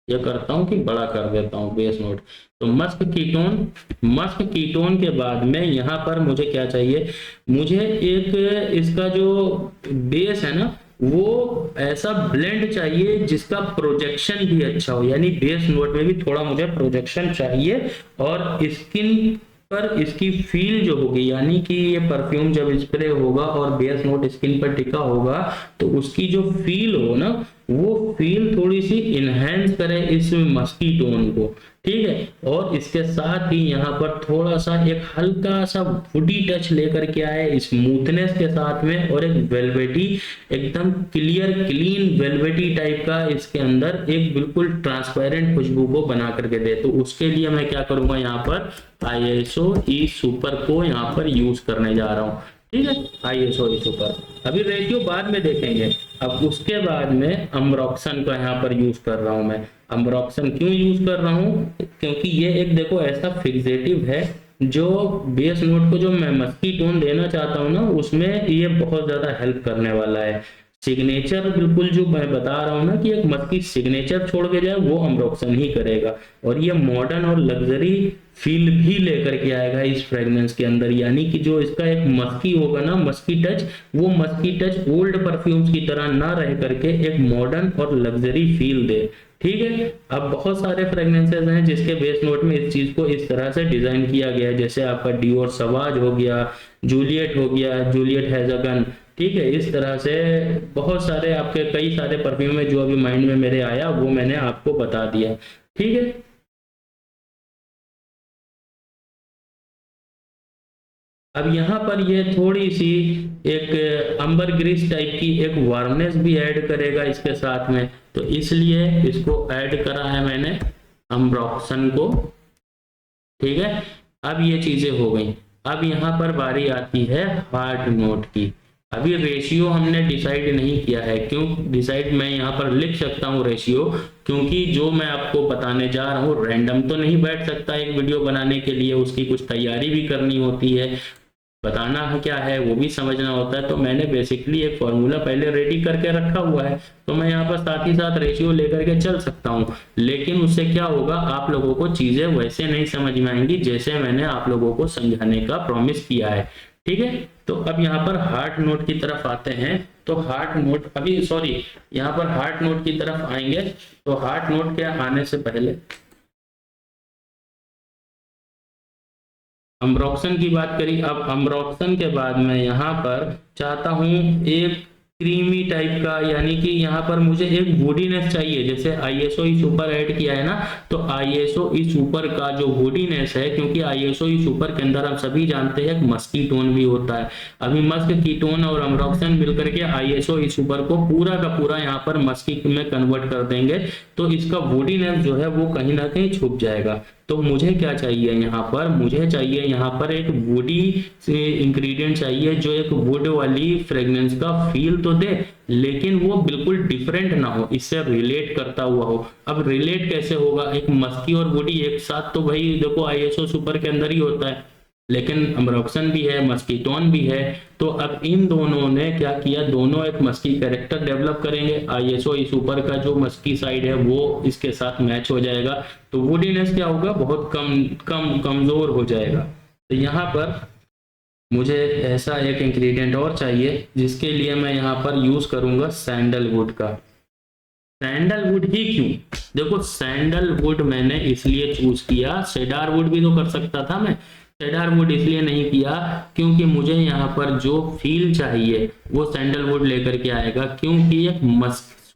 ये करता हूँ कि बड़ा कर देता हूँ बेस नोट। तो मस्क कीटोन, मस्क कीटोन के बाद में यहाँ पर मुझे क्या चाहिए, मुझे एक इसका जो बेस है ना वो ऐसा ब्लेंड चाहिए जिसका प्रोजेक्शन भी अच्छा हो, यानी बेस नोट में भी थोड़ा मुझे प्रोजेक्शन चाहिए, और स्किन पर इसकी फील जो होगी, यानी कि ये परफ्यूम जब स्प्रे होगा और बेस नोट स्किन पर टिका होगा तो उसकी जो फील हो ना वो फील थोड़ी सी इनहेंस करे इस मस्की टोन को। ठीक है, और इसके साथ ही यहाँ पर थोड़ा सा एक हल्का सा वुडी टच लेकर के आए स्मूथनेस के साथ में, और एक वेलवेटी एकदम क्लियर क्लीन वेलवेटी टाइप का इसके अंदर एक बिल्कुल ट्रांसपेरेंट खुशबू को बना करके दे। तो उसके लिए मैं क्या करूंगा, यहाँ पर ISO ई सुपर को यहाँ पर यूज करने जा रहा हूँ। ठीक है, ISO ई सुपर। अभी रेशियो बाद में देखेंगे। अब उसके बाद में अम्ब्रोक्सन का यहाँ पर यूज कर रहा हूँ मैं। अम्ब्रोक्सन क्यों यूज कर रहा हूँ, क्योंकि ये एक देखो ऐसा फिक्सेटिव है जो बेस नोट को जो मैं मस्की टोन देना चाहता हूँ ना उसमें ये बहुत ज्यादा हेल्प करने वाला है। सिग्नेचर बिल्कुल जो मैं बता रहा हूँ ना कि एक मस्की सिग्नेचर छोड़ के जाए वो अम्ब्रोक्सन ही करेगा, और ये मॉडर्न और लग्जरी फील भी लेकर के आएगा इस फ्रेग्रेंस के अंदर, यानी कि जो इसका एक मस्की होगा ना मस्की टच, वो मस्की टच ओल्ड परफ्यूम्स की तरह ना रह करके एक मॉडर्न और लग्जरी फील दे। ठीक है, अब बहुत सारे फ्रेग्रेंसेस हैं जिसके बेस नोट में इस चीज को इस तरह से डिजाइन किया गया है, जैसे आपका डियोर सवाज हो गया, जूलियट हो गया, जूलियट हैज अ गन। ठीक है, इस तरह से बहुत सारे आपके कई सारे परफ्यूम है जो अभी माइंड में मेरे आया वो मैंने आपको बता दिया। ठीक है, अब यहाँ पर ये थोड़ी सी एक अंबर ग्रीस टाइप की एक वार्मनेस भी ऐड करेगा इसके साथ में, तो इसलिए इसको ऐड करा है मैंने अम्ब्रोक्सन को। ठीक है, अब ये चीजें हो गई। अब यहाँ पर बारी आती है हार्ड नोट की। अभी रेशियो हमने डिसाइड नहीं किया है, क्यों डिसाइड मैं यहाँ पर लिख सकता हूँ रेशियो, क्योंकि जो मैं आपको बताने जा रहा हूँ रैंडम तो नहीं बैठ सकता एक वीडियो बनाने के लिए, उसकी कुछ तैयारी भी करनी होती है, बताना है क्या है वो भी समझना होता है। तो मैंने बेसिकली एक फॉर्मूला पहले रेडी करके रखा हुआ है, तो मैं यहाँ पर साथ ही साथ रेशियो लेकर के चल सकता हूँ, लेकिन उससे क्या होगा आप लोगों को चीजें वैसे नहीं समझ में आएंगी जैसे मैंने आप लोगों को समझाने का प्रॉमिस किया है। ठीक है, तो अब यहाँ पर हार्ट नोट की तरफ आते हैं। तो हार्ट नोट अभी सॉरी यहाँ पर हार्ट नोट की तरफ आएंगे। तो हार्ट नोट के आने से पहले अम्ब्रोक्सन की बात करी। अब अम्ब्रोक्सन के बाद मैं यहाँ पर चाहता हूँ एक क्रीमी टाइप का, यानी कि यहाँ पर मुझे एक वुडीनेस चाहिए, जैसे ISO ई सुपर ऐड किया है ना, तो ISO ई सुपर का जो वुडीनेस है, क्योंकि ISO ई सुपर के अंदर हम सभी जानते हैं मस्की टोन भी होता है। अभी मस्क कीटोन और अम्ब्रोक्सन मिलकर के ISO ई सुपर को पूरा का पूरा यहाँ पर मस्की में कन्वर्ट कर देंगे, तो इसका वुडीनेस जो है वो कहीं ना कहीं छुप जाएगा। तो मुझे क्या चाहिए यहाँ पर, मुझे चाहिए यहाँ पर एक वुडी इंग्रेडिएंट चाहिए जो एक वुड वाली फ्रेग्रेंस का फील तो दे, लेकिन वो बिल्कुल डिफरेंट ना हो, इससे रिलेट करता हुआ हो। अब रिलेट कैसे होगा, एक मस्की और वुडी एक साथ तो भाई देखो ISO सुपर के अंदर ही होता है, लेकिन अम्ब्रोक्सन भी है मस्कीटोन भी है। तो अब इन दोनों ने क्या किया, दोनों एक मस्की कैरेक्टर डेवलप करेंगे। ISO ई सुपर का जो मस्की साइड है वो इसके साथ मैच हो जाएगा, तो वुडीनेस क्या होगा बहुत कमजोर हो जाएगा। तो यहाँ पर मुझे ऐसा एक इंग्रेडिएंट और चाहिए जिसके लिए मैं यहाँ पर यूज करूंगा सैंडलवुड का। सैंडलवुड ही क्यों, देखो सैंडलवुड मैंने इसलिए चूज किया, सेडारवुड भी तो कर सकता था मैं, सैंडलवुड इसलिए नहीं किया क्योंकि मुझे यहाँ पर जो फील चाहिए वो सैंडलवुड लेकर के आएगा, क्योंकि एक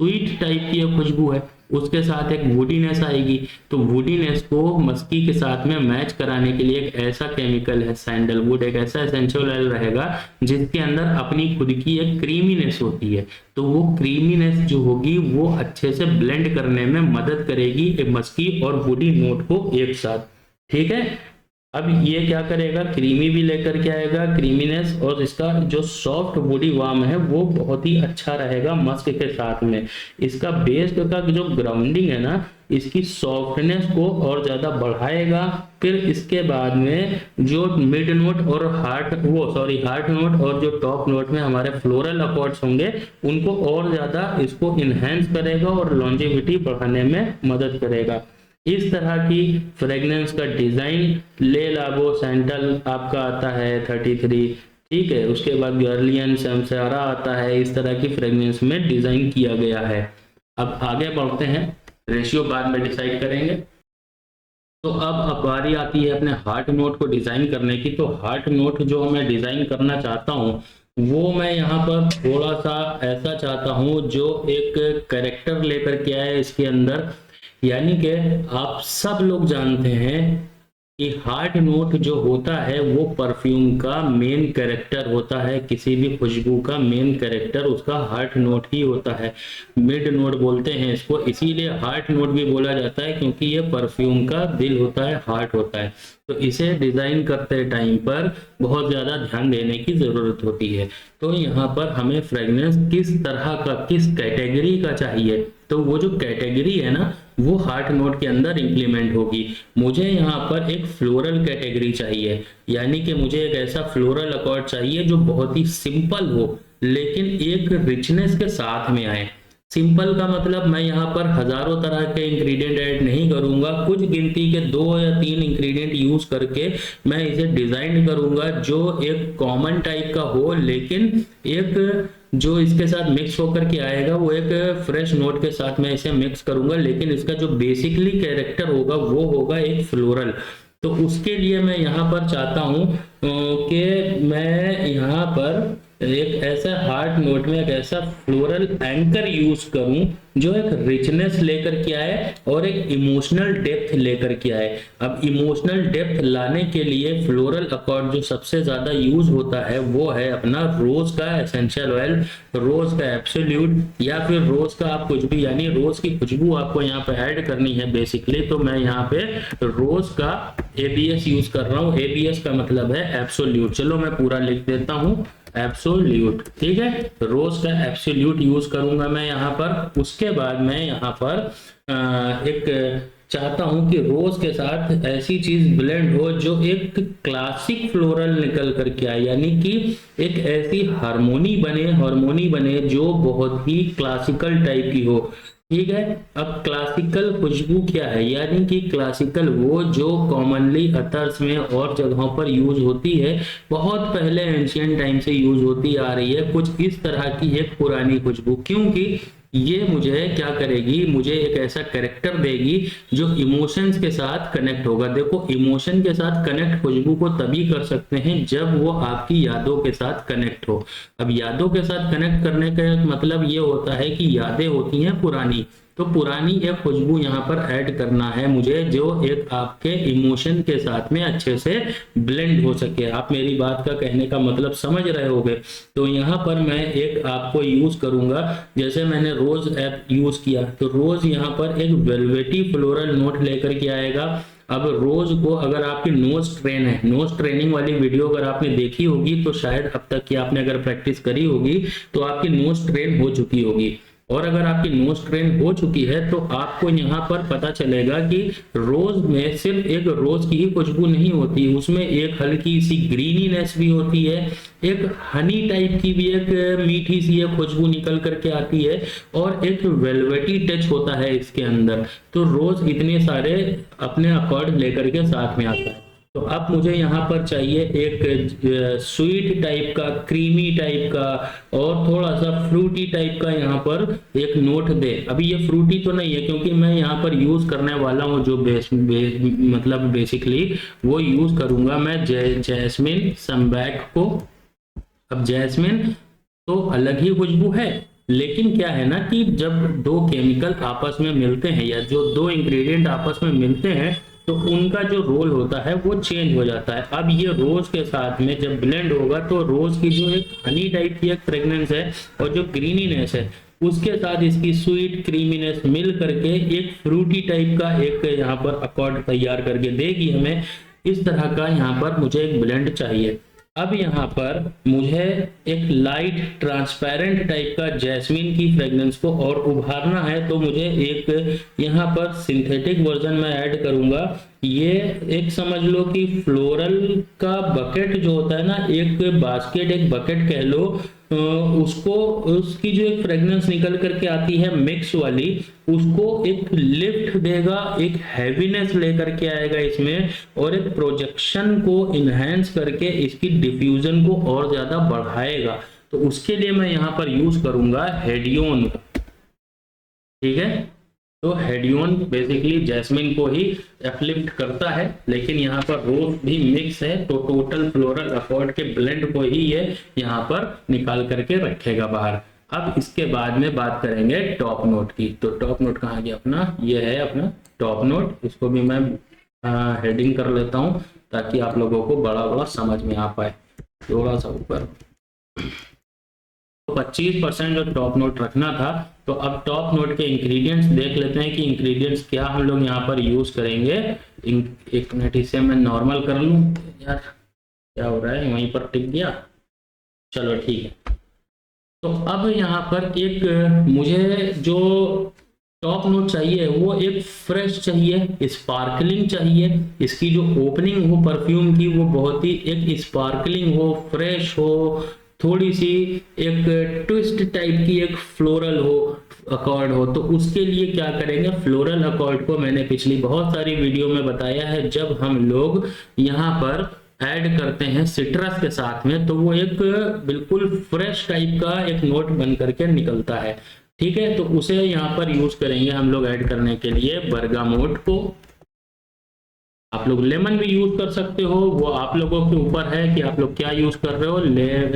स्वीट टाइप की एक खुशबू है, उसके साथ एक वुडीनेस आएगी। तो वुडीनेस को मस्की के साथ में मैच कराने के लिए एक ऐसा केमिकल है सैंडलवुड, एक ऐसा एसेंशियल ऑयल रहेगा जिसके अंदर अपनी खुद की एक क्रीमीनेस होती है। तो वो क्रीमीनेस जो होगी वो अच्छे से ब्लेंड करने में मदद करेगी एक मस्की और वुडी नोट को एक साथ। ठीक है, अब ये क्या करेगा, क्रीमी भी लेकर के आएगा, क्रीमीनेस, और इसका जो सॉफ्ट बॉडी वार्म है वो बहुत ही अच्छा रहेगा मस्क के साथ में। इसका बेस का जो ग्राउंडिंग है ना, इसकी सॉफ्टनेस को और ज्यादा बढ़ाएगा। फिर इसके बाद में जो मिड नोट और हार्ट नोट और जो टॉप नोट में हमारे फ्लोरल अकॉर्ड्स होंगे उनको और ज्यादा इसको इनहेंस करेगा और लॉन्जेविटी बढ़ाने में मदद करेगा। इस तरह की फ्रेग्रेंस का डिजाइन ले लागो सैंटल आपका आता है 33, ठीक है। उसके बाद गर्लियन सैमसारा आता है। इस तरह की फ्रेग्रेंस में डिजाइन किया गया है। अब आगे बढ़ते हैं, रेशियो बाद में डिसाइड करेंगे। तो अब बारी आती है अपने हार्ट नोट को डिजाइन करने की। तो हार्ट नोट जो मैं डिजाइन करना चाहता हूँ वो मैं यहाँ पर थोड़ा सा ऐसा चाहता हूँ जो एक कैरेक्टर लेकर के आए इसके अंदर। यानी कि आप सब लोग जानते हैं कि हार्ट नोट जो होता है वो परफ्यूम का मेन कैरेक्टर होता है। किसी भी खुशबू का मेन कैरेक्टर उसका हार्ट नोट ही होता है। मिड नोट बोलते हैं इसको, इसीलिए हार्ट नोट भी बोला जाता है क्योंकि ये परफ्यूम का दिल होता है, हार्ट होता है। तो इसे डिजाइन करते टाइम पर बहुत ज्यादा ध्यान देने की जरूरत होती है। तो यहाँ पर हमें फ्रेग्रेंस किस तरह का, किस कैटेगरी का चाहिए, तो वो जो कैटेगरी है ना वो हार्ट नोट के अंदर इंप्लीमेंट होगी। मुझे यहाँ पर एक फ्लोरल कैटेगरी चाहिए, यानी कि मुझे एक ऐसा फ्लोरल अकॉर्ड चाहिए जो बहुत ही सिंपल हो लेकिन एक रिचनेस के साथ में आए। सिंपल का मतलब मैं यहाँ पर हजारों तरह के इंग्रेडिएंट ऐड नहीं करूंगा, कुछ गिनती के 2 या 3 इंग्रेडिएंट यूज करके मैं इसे डिजाइन करूंगा जो एक कॉमन टाइप का हो, लेकिन एक जो इसके साथ मिक्स होकर के आएगा वो एक फ्रेश नोट के साथ मैं इसे मिक्स करूंगा, लेकिन इसका जो बेसिकली कैरेक्टर होगा वो होगा एक फ्लोरल। तो उसके लिए मैं यहाँ पर चाहता हूँ कि मैं यहाँ पर एक ऐसा हार्ट नोट में एक ऐसा फ्लोरल एंकर यूज करूं जो एक रिचनेस लेकर के आए और एक इमोशनल डेप्थ लेकर के आए। अब इमोशनल डेप्थ लाने के लिए फ्लोरल अकॉर्ड जो सबसे ज्यादा यूज होता है वो है अपना रोज का एसेंशियल ऑयल, रोज का एब्सोल्यूट, या फिर रोज का आप कुछ भी, यानी रोज की खुशबू आपको यहाँ पे ऐड करनी है बेसिकली। तो मैं यहाँ पे रोज का ABS यूज कर रहा हूँ। ABS का मतलब है एब्सोल्यूट। चलो मैं पूरा लिख देता हूँ, एब्सोल्यूट, ठीक है। रोज का एब्सोल्यूट यूज करूंगा मैं यहाँ पर। उसके बाद मैं यहाँ पर एक चाहता हूं कि रोज के साथ ऐसी चीज ब्लेंड हो जो एक क्लासिक फ्लोरल निकल करके आए, यानी कि एक ऐसी हार्मोनी बने जो बहुत ही क्लासिकल टाइप की हो। ठीक है, अब क्लासिकल खुशबू क्या है, यानी कि क्लासिकल वो जो कॉमनली अतर्स में और जगहों पर यूज होती है, बहुत पहले एंशियंट टाइम से यूज होती आ रही है, कुछ इस तरह की एक पुरानी खुशबू। क्योंकि ये मुझे क्या करेगी, मुझे एक ऐसा कैरेक्टर देगी जो इमोशंस के साथ कनेक्ट होगा। देखो, इमोशन के साथ कनेक्ट खुशबू को तभी कर सकते हैं जब वो आपकी यादों के साथ कनेक्ट हो। अब यादों के साथ कनेक्ट करने का मतलब ये होता है कि यादें होती हैं पुरानी, तो पुरानी एक खुशबू यहाँ पर ऐड करना है मुझे जो एक आपके इमोशन के साथ में अच्छे से ब्लेंड हो सके। आप मेरी बात का कहने का मतलब समझ रहे होगे। तो यहाँ पर मैं एक आपको यूज करूंगा, जैसे मैंने रोज ऐप यूज किया, तो रोज यहाँ पर एक वेलवेटी फ्लोरल नोट लेकर के आएगा। अब रोज को, अगर आपकी नोज ट्रेन है, नोज ट्रेनिंग वाली वीडियो अगर आपने देखी होगी तो शायद अब तक की आपने अगर प्रैक्टिस करी होगी तो आपकी नोज ट्रेन हो चुकी होगी। और अगर आपकी नोज ट्रेन हो चुकी है तो आपको यहाँ पर पता चलेगा कि रोज में सिर्फ एक रोज की ही खुशबू नहीं होती, उसमें एक हल्की सी ग्रीनीनेस भी होती है, एक हनी टाइप की भी एक मीठी सी एक खुशबू निकल करके आती है, और एक वेलवेटी टच होता है इसके अंदर। तो रोज इतने सारे अपने अकॉर्ड लेकर के साथ में आता है। तो अब मुझे यहाँ पर चाहिए एक स्वीट टाइप का, क्रीमी टाइप का और थोड़ा सा फ्रूटी टाइप का यहाँ पर एक नोट दे। अभी ये फ्रूटी तो नहीं है क्योंकि मैं यहाँ पर यूज करने वाला हूँ जो मतलब बेसिकली वो यूज करूंगा मैं जैस्मिन समबैक को। अब जैस्मिन तो अलग ही खुशबू है लेकिन क्या है ना कि जब दो केमिकल आपस में मिलते हैं या जो दो इंग्रेडिएंट आपस में मिलते हैं तो उनका जो रोल होता है वो चेंज हो जाता है। अब ये रोज के साथ में जब ब्लेंड होगा तो रोज की जो एक हनी टाइप की एक फ्रेग्रेंस है और जो ग्रीनीनेस है उसके साथ इसकी स्वीट क्रीमीनेस मिल करके एक फ्रूटी टाइप का एक यहाँ पर अकॉर्ड तैयार करके देगी हमें। इस तरह का यहाँ पर मुझे एक ब्लेंड चाहिए। अब यहाँ पर मुझे एक लाइट ट्रांसपेरेंट टाइप का जैस्मिन की फ्रेग्रेंस को और उभारना है, तो मुझे एक यहाँ पर सिंथेटिक वर्जन में ऐड करूंगा। ये एक समझ लो कि फ्लोरल का बकेट जो होता है ना, एक बास्केट एक बकेट कह लो, उसको उसकी जो एक फ्रेग्रेंस निकल करके आती है मिक्स वाली, उसको एक लिफ्ट देगा, एक हैवीनेस लेकर के आएगा इसमें और एक प्रोजेक्शन को इनहेंस करके इसकी डिफ्यूजन को और ज्यादा बढ़ाएगा। तो उसके लिए मैं यहाँ पर यूज करूंगा हेडियोन का। ठीक है, तो हेडियोन बेसिकली जैस्मिन को ही अपलिफ्ट करता है, लेकिन यहाँ पर रोज भी मिक्स है तो टोटल फ्लोरल अकॉर्ड के ब्लेंड को ही ये यहाँ पर निकाल करके रखेगा बाहर। अब इसके बाद में बात करेंगे टॉप नोट की। तो टॉप नोट कहाँ गया अपना, ये है अपना टॉप नोट। इसको भी मैं हेडिंग कर लेता हूँ ताकि आप लोगों को बड़ा बड़ा समझ में आ पाए। थोड़ा सा ऊपर 25% जो टॉप नोट रखना था। तो अब टॉप नोट के इंग्रेडिएंट्स देख लेते हैं कि इंग्रेडिएंट्स क्या हम लोग यहाँ पर यूज करेंगे। एक मिनट, इसे मैं नॉर्मल कर लूँ यार, क्या हो रहा है, वहीं पर टिक गया। चलो ठीक है। तो अब यहाँ पर एक मुझे जो टॉप नोट चाहिए वो एक फ्रेश चाहिए, स्पार्कलिंग चाहिए। इसकी जो ओपनिंग हो परफ्यूम की वो बहुत ही एक स्पार्कलिंग हो, फ्रेश हो, थोड़ी सी एक ट्विस्ट टाइप की एक फ्लोरल हो, अकॉर्ड हो। तो उसके लिए क्या करेंगे, फ्लोरल अकॉर्ड को मैंने पिछली बहुत सारी वीडियो में बताया है। जब हम लोग यहाँ पर ऐड करते हैं सिट्रस के साथ में तो वो एक बिल्कुल फ्रेश टाइप का एक नोट बन करके निकलता है। ठीक है, तो उसे यहाँ पर यूज करेंगे हम लोग ऐड करने के लिए बर्गामोट को। आप लोग लेमन भी यूज कर सकते हो, वो आप लोगों के ऊपर है कि आप लोग क्या यूज कर रहे हो।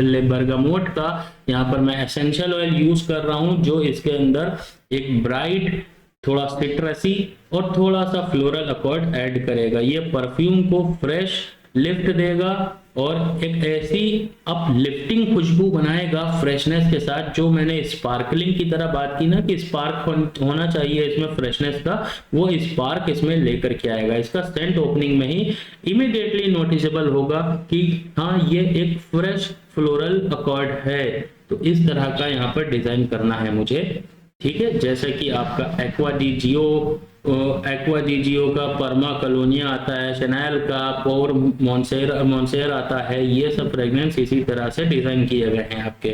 ले बर्गामोट का यहाँ पर मैं एसेंशियल ऑयल यूज कर रहा हूँ जो इसके अंदर एक ब्राइट, थोड़ा सिट्रसी और थोड़ा सा फ्लोरल अकॉर्ड ऐड करेगा। ये परफ्यूम को फ्रेश लिफ्ट देगा और एक ऐसी अपलिफ्टिंग खुशबू बनाएगा फ्रेशनेस के साथ, जो मैंने स्पार्कलिंग की तरह बात की ना कि स्पार्क होना चाहिए इसमें फ्रेशनेस का, वो स्पार्क इसमें लेकर के आएगा। इसका सेंट ओपनिंग में ही इमीडिएटली नोटिसेबल होगा कि हाँ ये एक फ्रेश फ्लोरल अकॉर्ड है। तो इस तरह का यहाँ पर डिजाइन करना है मुझे। ठीक है, जैसे कि आपका एक्वा डी जियो का परमा कलोनिया आता है, शनैल का पौर मॉन्सेर आता है। ये सब फ्रेग्रेंस इसी तरह से डिजाइन किए गए हैं आपके।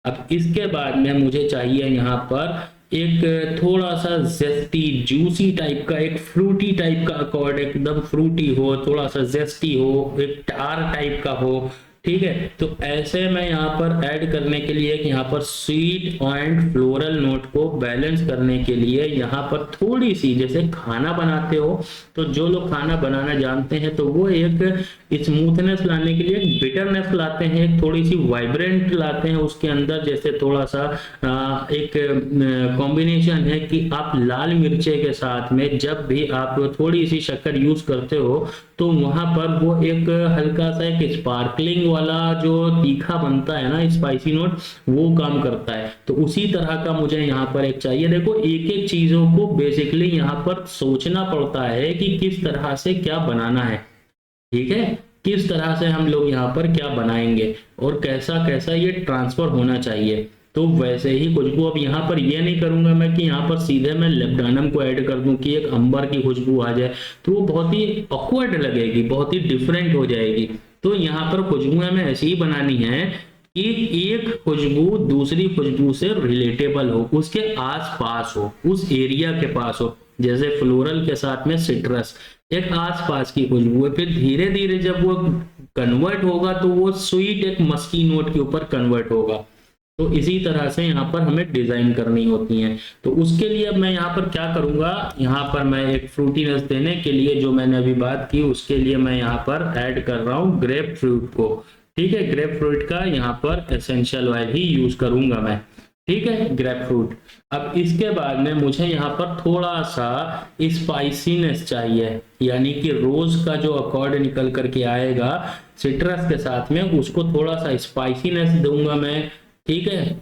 अब इसके बाद में मुझे चाहिए यहाँ पर एक थोड़ा सा जेस्टी जूसी टाइप का, एक फ्रूटी टाइप का अकॉर्ड, एकदम फ्रूटी हो, थोड़ा सा जेस्टी हो, एक टार टाइप का हो। ठीक है, तो ऐसे मैं यहाँ पर ऐड करने के लिए यहाँ पर स्वीट एंड फ्लोरल नोट को बैलेंस करने के लिए यहाँ पर थोड़ी सी, जैसे खाना बनाते हो तो जो लोग खाना बनाना जानते हैं तो वो एक स्मूथनेस लाने के लिए एक बिटरनेस लाते हैं, एक थोड़ी सी वाइब्रेंट लाते हैं उसके अंदर। जैसे थोड़ा सा एक कॉम्बिनेशन है कि आप लाल मिर्चे के साथ में जब भी आप थोड़ी सी शक्कर यूज करते हो तो वहां पर वो एक हल्का सा एक स्पार्कलिंग वाला जो तीखा बनता है ना स्पाइसी नोट, वो काम करता है। तो उसी तरह का मुझे यहाँ पर एक चाहिए। देखो एक एक चीजों को बेसिकली यहाँ पर सोचना पड़ता है कि किस तरह से क्या बनाना है। ठीक है, किस तरह से हम लोग यहाँ पर क्या बनाएंगे और कैसा कैसा ये ट्रांसफर होना चाहिए। तो वैसे ही खुशबू अब यहाँ पर ये नहीं करूंगा मैं कि यहाँ पर सीधे मैं लेबडानम को ऐड कर दूं कि एक अंबर की खुशबू आ जाए, तो वो बहुत ही ऑकवर्ड लगेगी, बहुत ही डिफरेंट हो जाएगी। तो यहाँ पर खुशबुएं हमें ऐसी ही बनानी है कि एक खुशबू दूसरी खुशबू से रिलेटेबल हो, उसके आस पास हो, उस एरिया के पास हो। जैसे फ्लोरल के साथ में सिट्रस एक आसपास की खुशबू है, फिर धीरे धीरे जब वो कन्वर्ट होगा तो वो स्वीट एक मस्की नोट के ऊपर कन्वर्ट होगा। तो इसी तरह से यहाँ पर हमें डिजाइन करनी होती है। तो उसके लिए अब मैं यहाँ पर क्या करूंगा, यहाँ पर मैं एक फ्रूटीनेस देने के लिए जो मैंने अभी बात की उसके लिए मैं यहाँ पर ऐड कर रहा हूँ ग्रेप फ्रूट को। ठीक है, ग्रेप फ्रूट का यहाँ पर एसेंशियल ऑयल ही यूज करूंगा मैं। ठीक है, ग्रेप फ्रूट। अब इसके बाद में मुझे यहाँ पर थोड़ा सा स्पाइसीनेस चाहिए, यानी कि रोज का जो अकॉर्ड निकल करके आएगा सिट्रस के साथ में, उसको थोड़ा सा स्पाइसीनेस दूंगा मैं। ठीक है,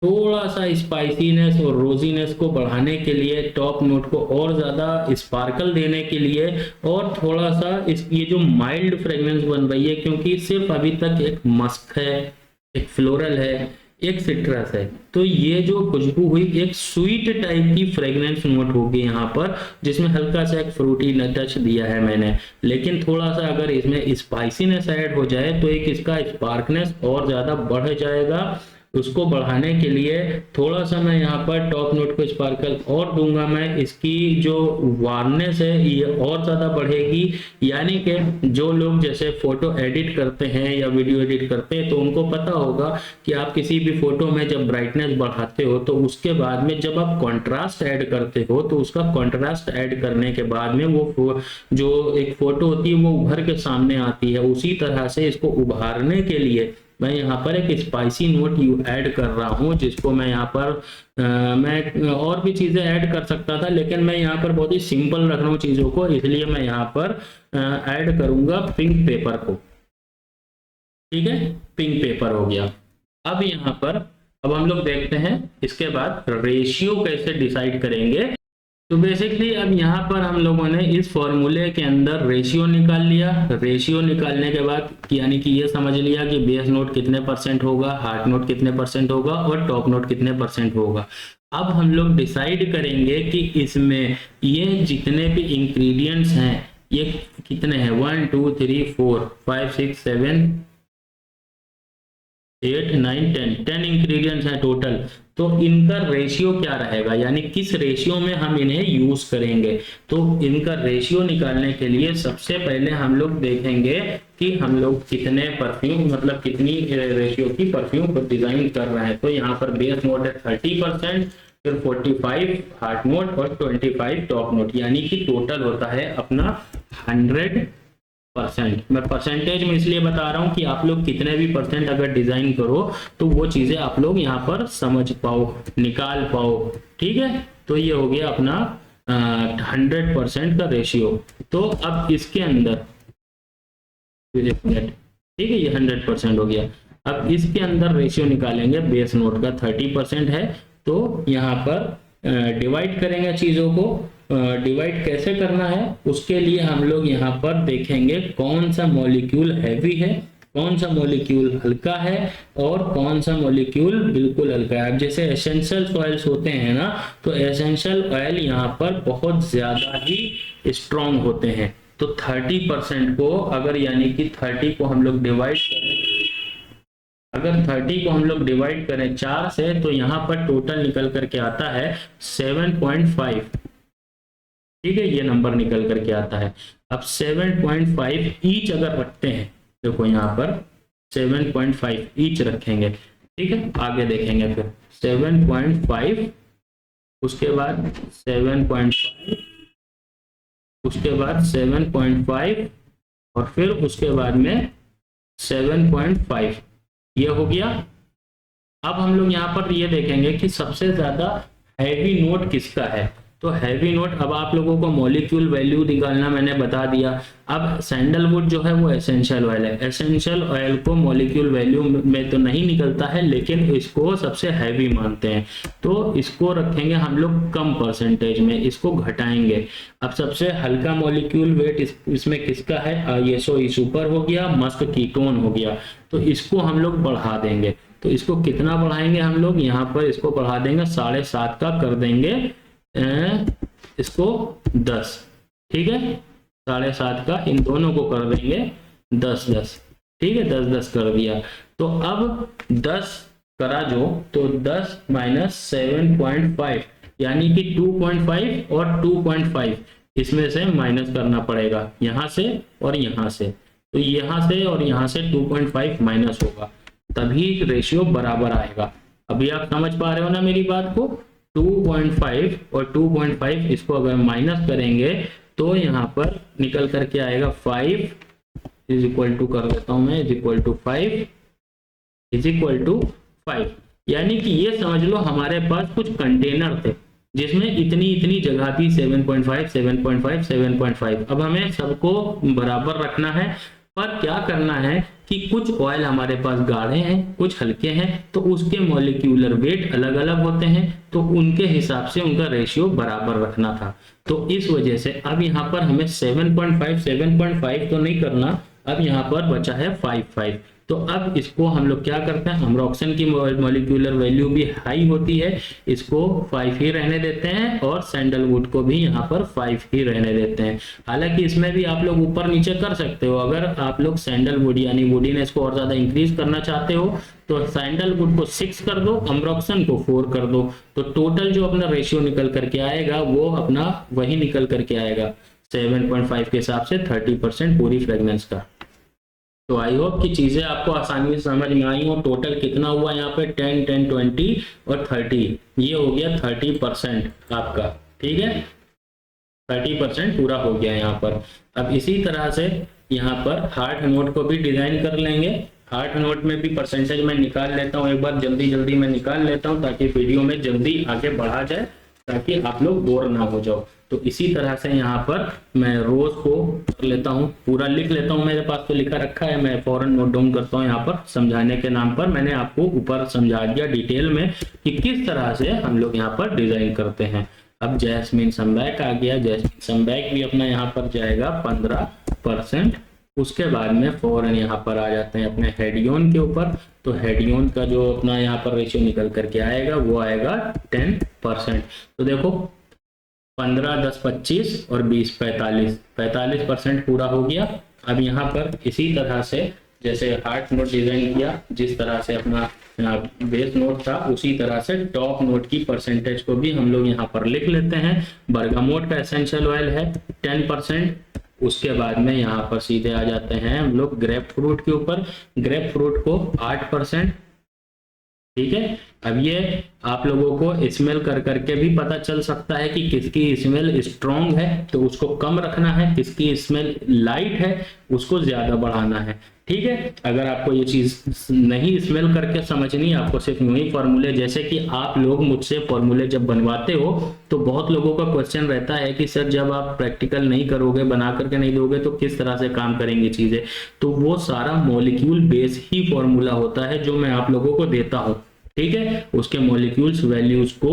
थोड़ा सा स्पाइसीनेस और रोजीनेस को बढ़ाने के लिए, टॉप नोट को और ज्यादा स्पार्कल देने के लिए, और थोड़ा सा इस ये जो माइल्ड फ्रेग्रेंस बन रही है, क्योंकि सिर्फ अभी तक एक मस्क है, एक फ्लोरल है, एक सिट्रस है, तो ये जो खुशबू हुई एक स्वीट टाइप की फ्रेग्रेंस नोट होगी यहाँ पर, जिसमें हल्का सा एक फ्रूटी टच दिया है मैंने। लेकिन थोड़ा सा अगर इसमें स्पाइसीनेस ऐड हो जाए तो एक इसका स्पार्कनेस और ज्यादा बढ़ जाएगा। उसको बढ़ाने के लिए थोड़ा सा मैं यहाँ पर टॉप नोट को स्पार्कल और दूंगा मैं, इसकी जो वार्मनेस है ये और ज्यादा बढ़ेगी। यानी कि जो लोग जैसे फोटो एडिट करते हैं या वीडियो एडिट करते हैं तो उनको पता होगा कि आप किसी भी फोटो में जब ब्राइटनेस बढ़ाते हो तो उसके बाद में जब आप कॉन्ट्रास्ट ऐड करते हो तो उसका कॉन्ट्रास्ट ऐड करने के बाद में वो जो एक फोटो होती है वो उभर के सामने आती है। उसी तरह से इसको उभारने के लिए मैं यहाँ पर एक स्पाइसी नोट ऐड कर रहा हूँ, जिसको मैं यहाँ पर मैं और भी चीजें ऐड कर सकता था, लेकिन मैं यहाँ पर बहुत ही सिंपल रख रहा हूँ चीजों को, इसलिए मैं यहाँ पर ऐड करूंगा पिंक पेपर को। ठीक है, पिंक पेपर हो गया। अब यहाँ पर अब हम लोग देखते हैं इसके बाद रेशियो कैसे डिसाइड करेंगे। तो बेसिकली अब यहाँ पर हम लोगों ने इस फॉर्मूले के अंदर रेशियो निकाल लिया। रेशियो निकालने के बाद यानी कि ये समझ लिया कि बेस नोट कितने परसेंट होगा, हार्ट नोट कितने परसेंट होगा और टॉप नोट कितने परसेंट होगा। अब हम लोग डिसाइड करेंगे कि इसमें ये जितने भी इंग्रेडिएंट्स हैं ये कितने हैं, 1 2 3 4 5 6 7 8 9 10 इंग्रेडिएंट्स हैं टोटल। तो इनका रेशियो क्या रहेगा, यानी किस रेशियो में हम इन्हें यूज करेंगे। तो इनका रेशियो निकालने के लिए सबसे पहले हम लोग देखेंगे कि हम लोग कितने परफ्यूम मतलब कितनी रेशियो की परफ्यूम डिजाइन कर रहे हैं। तो यहाँ पर बेस नोट है 30%, फिर 45 हार्ट नोट और 25 टॉप नोट, यानी कि टोटल होता है अपना 100%। मैं परसेंटेज में इसलिए बता रहा हूं कि आप लोग कितने भी परसेंट अगर डिजाइन करो तो वो चीजें आप लोग यहाँ पर समझ पाओ, निकाल पाओ। ठीक है, तो ये हो गया अपना 100% का रेशियो। तो अब इसके अंदर एक मिनट, ठीक है, ये 100% हो गया। अब इसके अंदर रेशियो निकालेंगे, बेस नोट का 30% है, तो यहाँ पर डिवाइड करेंगे चीजों को। डिवाइड कैसे करना है उसके लिए हम लोग यहाँ पर देखेंगे कौन सा मॉलिक्यूल हैवी है, कौन सा मॉलिक्यूल हल्का है और कौन सा मॉलिक्यूल बिल्कुल हल्का है। अब जैसे एसेंशियल ऑयल्स होते हैं ना, तो एसेंशियल ऑयल यहाँ पर बहुत ज्यादा ही स्ट्रॉन्ग होते हैं। तो 30% को अगर यानी कि 30 को हम लोग डिवाइड करें, अगर 30 को हम लोग डिवाइड करें 4 से, तो यहाँ पर टोटल निकल करके आता है 7.5। ठीक है, ये नंबर निकल करके आता है। अब 7.5 ईच अगर रखते हैं, देखो यहाँ पर 7.5 ईच रखेंगे। ठीक है, आगे देखेंगे फिर 7.5, उसके बाद 7.5, उसके बाद 7.5 और फिर उसके बाद में 7.5, ये हो गया। अब हम लोग यहाँ पर ये देखेंगे कि सबसे ज्यादा हैवी नोट किसका है। तो हैवी नोट, अब आप लोगों को मॉलिक्यूल वैल्यू निकालना मैंने बता दिया। अब सैंडलवुड जो है वो एसेंशियल ऑयल है, एसेंशियल ऑयल को मॉलिक्यूल वैल्यू में तो नहीं निकलता है, लेकिन इसको सबसे हैवी मानते हैं, तो इसको रखेंगे हम लोग कम परसेंटेज में, इसको घटाएंगे। अब सबसे हल्का मॉलिक्यूल वेट इसमें किसका है, ये सो सुपर हो गया, मस्क कीटोन हो गया, तो इसको हम लोग बढ़ा देंगे। तो इसको कितना बढ़ाएंगे हम लोग, यहाँ पर इसको बढ़ा देंगे 7.5 का कर देंगे इसको 10। ठीक है, 7.5 का इन दोनों को कर देंगे 10-10। ठीक है, 10-10 कर दिया। तो अब 10 करा जो, तो 10 माइनस 7.5 यानी कि 2.5 और 2.5 इसमें से माइनस करना पड़ेगा, यहां से और यहां से। तो यहां से और यहां से 2.5 माइनस होगा, तभी रेशियो बराबर आएगा। अभी आप समझ पा रहे हो ना मेरी बात को। 2.5 और 2.5 इसको अगर माइनस करेंगे तो यहाँ पर निकल करके आएगा 5 इज इक्वल टू, कर देता हूं मैं, is equal to 5 is equal to 5। यानी कि ये समझ लो हमारे पास कुछ कंटेनर थे जिसमें इतनी इतनी जगह थी, 7.5 7.5 7.5। अब हमें सबको बराबर रखना है, पर क्या करना है कि कुछ ऑयल हमारे पास गाढ़े हैं, कुछ हल्के हैं, तो उसके मॉलिक्यूलर वेट अलग अलग होते हैं, तो उनके हिसाब से उनका रेशियो बराबर रखना था। तो इस वजह से अब यहाँ पर हमें 7.5 तो नहीं करना, अब यहाँ पर बचा है 5 तो अब इसको हम लोग क्या करते हैं, अम्ब्रोक्सन की मॉलिक्यूलर वैल्यू भी हाई होती है, इसको 5 ही रहने देते हैं, और सैंडलवुड को भी यहाँ पर 5 ही रहने देते हैं। हालांकि इसमें भी आप लोग ऊपर नीचे कर सकते हो, अगर आप लोग सैंडलवुड यानी वुडीनेस को और ज्यादा इंक्रीज करना चाहते हो तो सैंडलवुड को 6 कर दो, अम्ब्रोक्सन को 4 कर दो, तो टोटल जो अपना रेशियो निकल करके आएगा वो अपना वही निकल करके आएगा 7.5 के हिसाब से 30% पूरी फ्रेग्रेंस का। तो आई होप कि चीजें आपको आसानी से समझ में आई हो। टोटल कितना हुआ यहाँ पे 10 10 20 और 30, ये हो गया 30% आपका, ठीक है, 30% पूरा हो गया यहाँ पर। अब इसी तरह से यहाँ पर हार्ट नोट को भी डिजाइन कर लेंगे। हार्ट नोट में भी परसेंटेज मैं निकाल लेता हूँ, एक बार जल्दी जल्दी मैं निकाल लेता हूँ ताकि वीडियो में जल्दी आगे बढ़ा जाए, ताकि आप लोग बोर ना हो जाओ। तो इसी तरह से यहाँ पर मैं रोज को कर लेता हूँ, पूरा लिख लेता हूँ, मेरे पास तो लिखा रखा है, मैं फौरन नोट डाउन करता हूँ। यहाँ पर समझाने के नाम पर मैंने आपको ऊपर समझा दिया डिटेल में कि किस तरह से हम लोग यहाँ पर डिजाइन करते हैं। अब जैस्मिन समबैक आ गया, जैस्मिन समबैक भी अपना यहाँ पर जाएगा 15%। उसके बाद में फौरन यहाँ पर आ जाते हैं अपने हेडियोन के ऊपर, तो हेडियोन का जो अपना यहाँ पर रेशियो निकल करके आएगा वो आएगा 10%। तो देखो 15 10 25 और 20 45% पूरा हो गया। अब यहाँ पर इसी तरह से जैसे हार्ट नोट डिजाइन किया, जिस तरह से अपना बेस नोट था, उसी तरह से टॉप नोट की परसेंटेज को भी हम लोग यहाँ पर लिख लेते हैं। बर्गामोट का एसेंशियल ऑयल है 10%। उसके बाद में यहाँ पर सीधे आ जाते हैं हम लोग ग्रेप फ्रूट के ऊपर, ग्रेप फ्रूट को 8%, ठीक है। अब ये आप लोगों को स्मेल कर करके भी पता चल सकता है कि किसकी स्मेल स्ट्रॉन्ग है तो उसको कम रखना है, किसकी स्मेल लाइट है उसको ज्यादा बढ़ाना है, ठीक है। अगर आपको ये चीज नहीं स्मेल करके समझनी, आपको सिर्फ यूं ही फॉर्मूले, जैसे कि आप लोग मुझसे फॉर्मूले जब बनवाते हो तो बहुत लोगों का क्वेश्चन रहता है कि सर जब आप प्रैक्टिकल नहीं करोगे, बना करके नहीं दोगे तो किस तरह से काम करेंगे चीजें। तो वो सारा मॉलिक्यूल बेस ही फॉर्मूला होता है जो मैं आप लोगों को देता हूं, ठीक है, उसके मॉलिक्यूल्स वैल्यूज को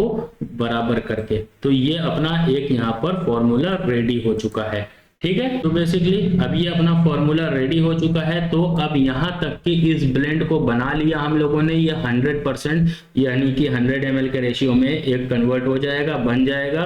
बराबर करके। तो ये अपना एक यहाँ पर फॉर्मूला रेडी हो चुका है, ठीक है। तो बेसिकली अब ये अपना फॉर्मूला रेडी हो चुका है। तो अब यहाँ तक कि इस ब्लेंड को बना लिया हम लोगों ने, ये 100% यानी कि 100 ml के रेशियो में एक कन्वर्ट हो जाएगा, बन जाएगा।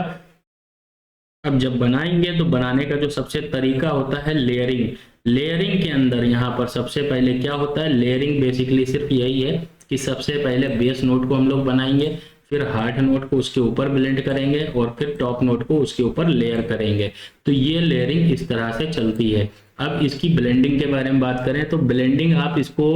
अब जब बनाएंगे तो बनाने का जो सबसे तरीका होता है लेयरिंग। लेयरिंग के अंदर यहाँ पर सबसे पहले क्या होता है, लेयरिंग बेसिकली सिर्फ यही है कि सबसे पहले बेस नोट को हम लोग बनाएंगे, फिर हार्ट नोट को उसके ऊपर ब्लेंड करेंगे और फिर टॉप नोट को उसके ऊपर लेयर करेंगे। तो ये लेयरिंग इस तरह से चलती है। अब इसकी ब्लेंडिंग के बारे में बात करें तो ब्लेंडिंग आप इसको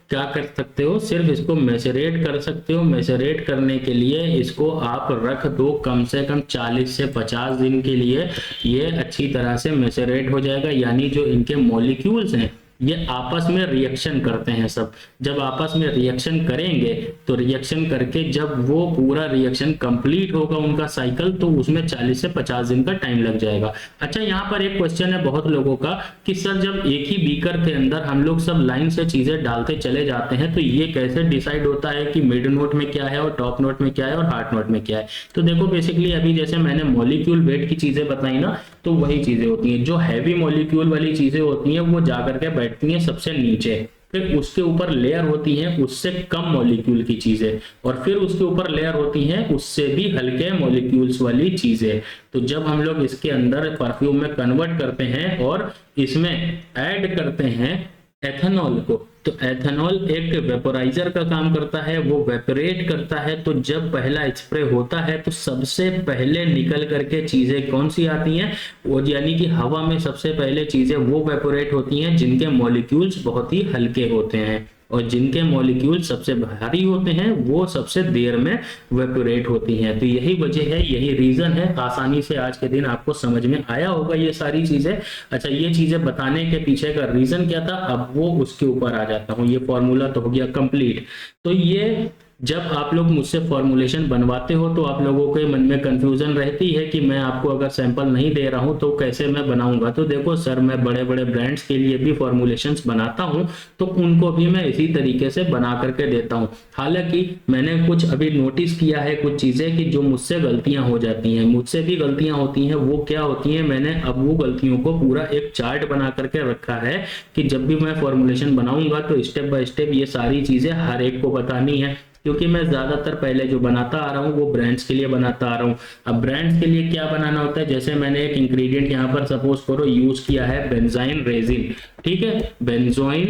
क्या कर सकते हो, सिर्फ इसको मैसरेट कर सकते हो। मैसरेट करने के लिए इसको आप रख दो कम से कम 40 से 50 दिन के लिए, ये अच्छी तरह से मैसरेट हो जाएगा। यानी जो इनके मॉलिक्यूल्स हैं ये आपस में रिएक्शन करते हैं सब। जब आपस में रिएक्शन करेंगे तो रिएक्शन करके जब वो पूरा रिएक्शन कंप्लीट होगा उनका साइकिल, तो उसमें 40 से 50 दिन का टाइम लग जाएगा। अच्छा, यहाँ पर एक क्वेश्चन है बहुत लोगों का कि सर जब एक ही बीकर के अंदर हम लोग सब लाइन से चीजें डालते चले जाते हैं तो ये कैसे डिसाइड होता है कि मिड नोट में क्या है और टॉप नोट में क्या है और हार्ट नोट में क्या है। तो देखो बेसिकली अभी जैसे मैंने मॉलिक्यूल वेट की चीजें बताई ना, तो वही चीजें होती हैं। जो हैवी मॉलिक्यूल वाली चीजें होती हैं वो जाकर के बैठती हैं सबसे नीचे, फिर उसके ऊपर लेयर होती है उससे कम मॉलिक्यूल की चीजें, और फिर उसके ऊपर लेयर होती है उससे भी हल्के मॉलिक्यूल्स वाली चीजें। तो जब हम लोग इसके अंदर परफ्यूम में कन्वर्ट करते हैं और इसमें ऐड करते हैं एथेनॉल को, तो एथेनॉल एक वेपोराइजर का काम करता है, वो वेपोरेट करता है। तो जब पहला स्प्रे होता है तो सबसे पहले निकल करके चीजें कौन सी आती हैं, वो यानी कि हवा में सबसे पहले चीजें वो वेपोरेट होती हैं जिनके मॉलिक्यूल्स बहुत ही हल्के होते हैं, और जिनके मॉलिक्यूल सबसे भारी होते हैं वो सबसे देर में वेपोरेट होती हैं। तो यही वजह है, यही रीजन है। आसानी से आज के दिन आपको समझ में आया होगा ये सारी चीजें। अच्छा, ये चीजें बताने के पीछे का रीजन क्या था, अब वो उसके ऊपर आ जाता हूँ। ये फॉर्मूला तो हो गया कंप्लीट। तो ये जब आप लोग मुझसे फॉर्मुलेशन बनवाते हो तो आप लोगों के मन में कंफ्यूजन रहती है कि मैं आपको अगर सैंपल नहीं दे रहा हूं तो कैसे मैं बनाऊंगा। तो देखो सर, मैं बड़े बड़े ब्रांड्स के लिए भी फॉर्मुलेशंस बनाता हूं, तो उनको भी मैं इसी तरीके से बना करके देता हूं। हालांकि मैंने कुछ अभी नोटिस किया है कुछ चीजें कि जो मुझसे गलतियां हो जाती हैं, मुझसे भी गलतियां होती हैं। वो क्या होती हैं, मैंने अब वो गलतियों को पूरा एक चार्ट बना करके रखा है कि जब भी मैं फॉर्मुलेशन बनाऊंगा तो स्टेप बाय स्टेप ये सारी चीजें हर एक को बतानी है। क्योंकि मैं ज्यादातर पहले जो बनाता आ रहा हूँ वो ब्रांड्स के लिए बनाता आ रहा हूँ। अब ब्रांड्स के लिए क्या बनाना होता है, जैसे मैंने एक इंग्रेडिएंट यहाँ पर सपोज करो यूज किया है बेंजाइन रेजिन, ठीक है, बेंजोइन,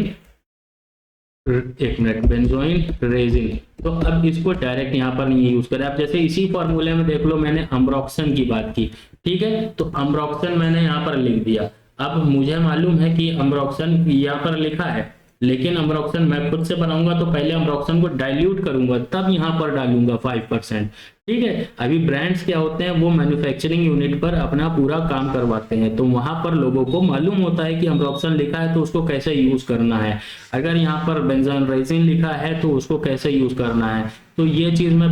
एक मिनट, बेंजोइन रेजिन। तो अब इसको डायरेक्ट यहाँ पर नहीं यूज करें। आप जैसे इसी फॉर्मूले में देख लो, मैंने अम्ब्रोक्सन की बात की, ठीक है, तो अम्ब्रोक्सन मैंने यहाँ पर लिख दिया। अब मुझे मालूम है कि अम्ब्रोक्सन यहाँ पर लिखा है, लेकिन अम्ब्रोक्सन मैं खुद से बनाऊंगा तो पहले अम्ब्रोक्सन को डाइल्यूट करूंगा तब यहाँ पर डालूंगा 5%, ठीक है। अभी ब्रांड्स क्या होते हैं, वो मैन्युफैक्चरिंग यूनिट पर अपना पूरा काम करवाते हैं, तो वहां पर लोगों को मालूम होता है कि अम्ब्रोक्सन लिखा है तो उसको कैसे यूज करना है। अगर यहाँ पर बेंजाइन रेजिन लिखा है तो उसको कैसे यूज करना है। तो ये चीज मैं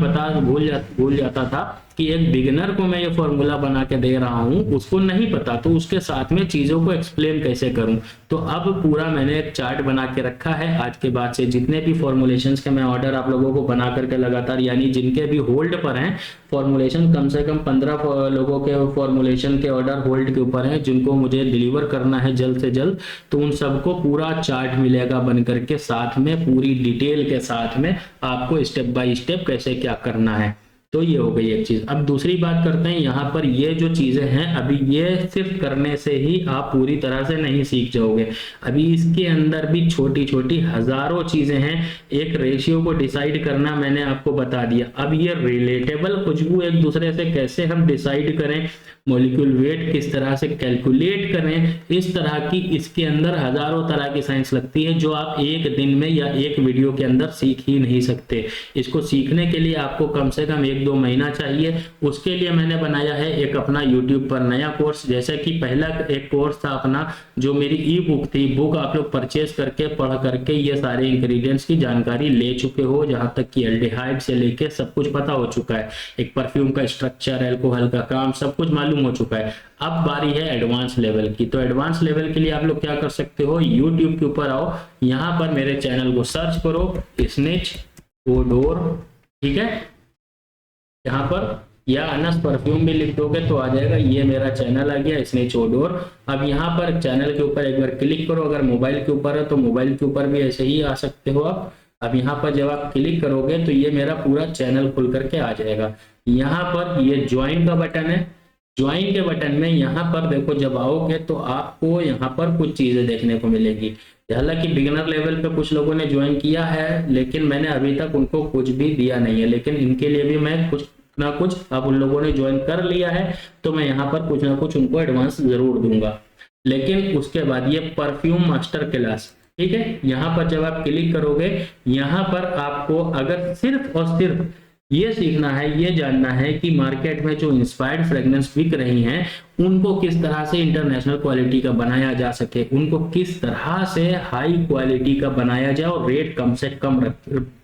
भूल जाता था कि एक बिगिनर को मैं ये फॉर्मूला बना के दे रहा हूँ, उसको नहीं पता, तो उसके साथ में चीजों को एक्सप्लेन कैसे करूं। तो अब पूरा मैंने एक चार्ट बना के रखा है। आज के बाद से जितने भी फॉर्मुलेशंस के मैं ऑर्डर आप लोगों को बना करके लगातार, यानी जिनके भी होल्ड पर हैं फॉर्मुलेशन, कम से कम 15 लोगों के फॉर्मुलेशन के ऑर्डर होल्ड के ऊपर हैं जिनको मुझे डिलीवर करना है जल्द से जल्द, तो उन सबको पूरा चार्ट मिलेगा बन करके, साथ में पूरी डिटेल के साथ में आपको स्टेप बाय स्टेप कैसे क्या करना है। तो ये हो गई एक चीज। अब दूसरी बात करते हैं, यहाँ पर ये जो चीजें हैं, अभी ये सिर्फ करने से ही आप पूरी तरह से नहीं सीख जाओगे। अभी इसके अंदर भी छोटी छोटी हजारों चीजें हैं। एक रेशियो को डिसाइड करना मैंने आपको बता दिया। अब ये रिलेटेबल खुशबू एक दूसरे से कैसे हम डिसाइड करें, मॉलिक्यूल वेट किस तरह से कैलकुलेट करें, इस तरह की इसके अंदर हजारों तरह की साइंस लगती है जो आप एक दिन में या एक वीडियो के अंदर सीख ही नहीं सकते। इसको सीखने के लिए आपको कम से कम 1-2 महीना चाहिए। उसके लिए मैंने बनाया है एक अपना यूट्यूब पर नया कोर्स। जैसे कि पहला एक कोर्स था अपना, जो मेरी ई बुक थी, बुक आप लोग परचेज करके पढ़ करके ये सारे इंग्रेडिएंट्स की जानकारी ले चुके हो, जहां तक कि एल्डिहाइड से लेके सब कुछ पता हो चुका है। एक परफ्यूम का स्ट्रक्चर, अल्कोहल का काम, सब कुछ मालूम हो चुका है। अब बारी है एडवांस लेवल की। तो एडवांस लेवल के लिए आप लोग क्या कर सकते हो, यूट्यूब के ऊपर आओ, यहाँ पर मेरे चैनल को सर्च करो, स्निच ओडोर, ठीक है, यहाँ पर, या अनस परफ्यूम भी लिख दोगे तो आ जाएगा। ये मेरा चैनल आ गया स्निच ओडोर। अब यहाँ पर चैनल के ऊपर एक बार क्लिक करो। अगर मोबाइल के ऊपर है तो मोबाइल के ऊपर भी ऐसे ही आ सकते हो आप। अब यहाँ पर जब आप क्लिक करोगे तो ये मेरा पूरा चैनल खुल करके आ जाएगा। यहाँ पर ये ज्वाइन का बटन है। ज्वाइन के बटन में यहाँ पर देखो, जब आओगे तो आपको यहाँ पर कुछ चीजें देखने को मिलेगी। हालांकि बिगिनर लेवल पे कुछ लोगों ने ज्वाइन किया है, लेकिन मैंने अभी तक उनको कुछ भी दिया नहीं है। लेकिन इनके लिए भी मैं कुछ ना कुछ, अब उन लोगों ने ज्वाइन कर लिया है तो मैं यहाँ पर कुछ ना कुछ उनको एडवांस जरूर दूंगा। लेकिन उसके बाद ये परफ्यूम मास्टर क्लास, ठीक है, यहाँ पर जब आप क्लिक करोगे, यहाँ पर आपको अगर सिर्फ और सिर्फ ये सीखना है, ये जानना है कि मार्केट में जो इंस्पायर्ड फ्रेग्रेंस बिक रही हैं उनको किस तरह से इंटरनेशनल क्वालिटी का बनाया जा सके, उनको किस तरह से हाई क्वालिटी का बनाया जाए और रेट कम से कम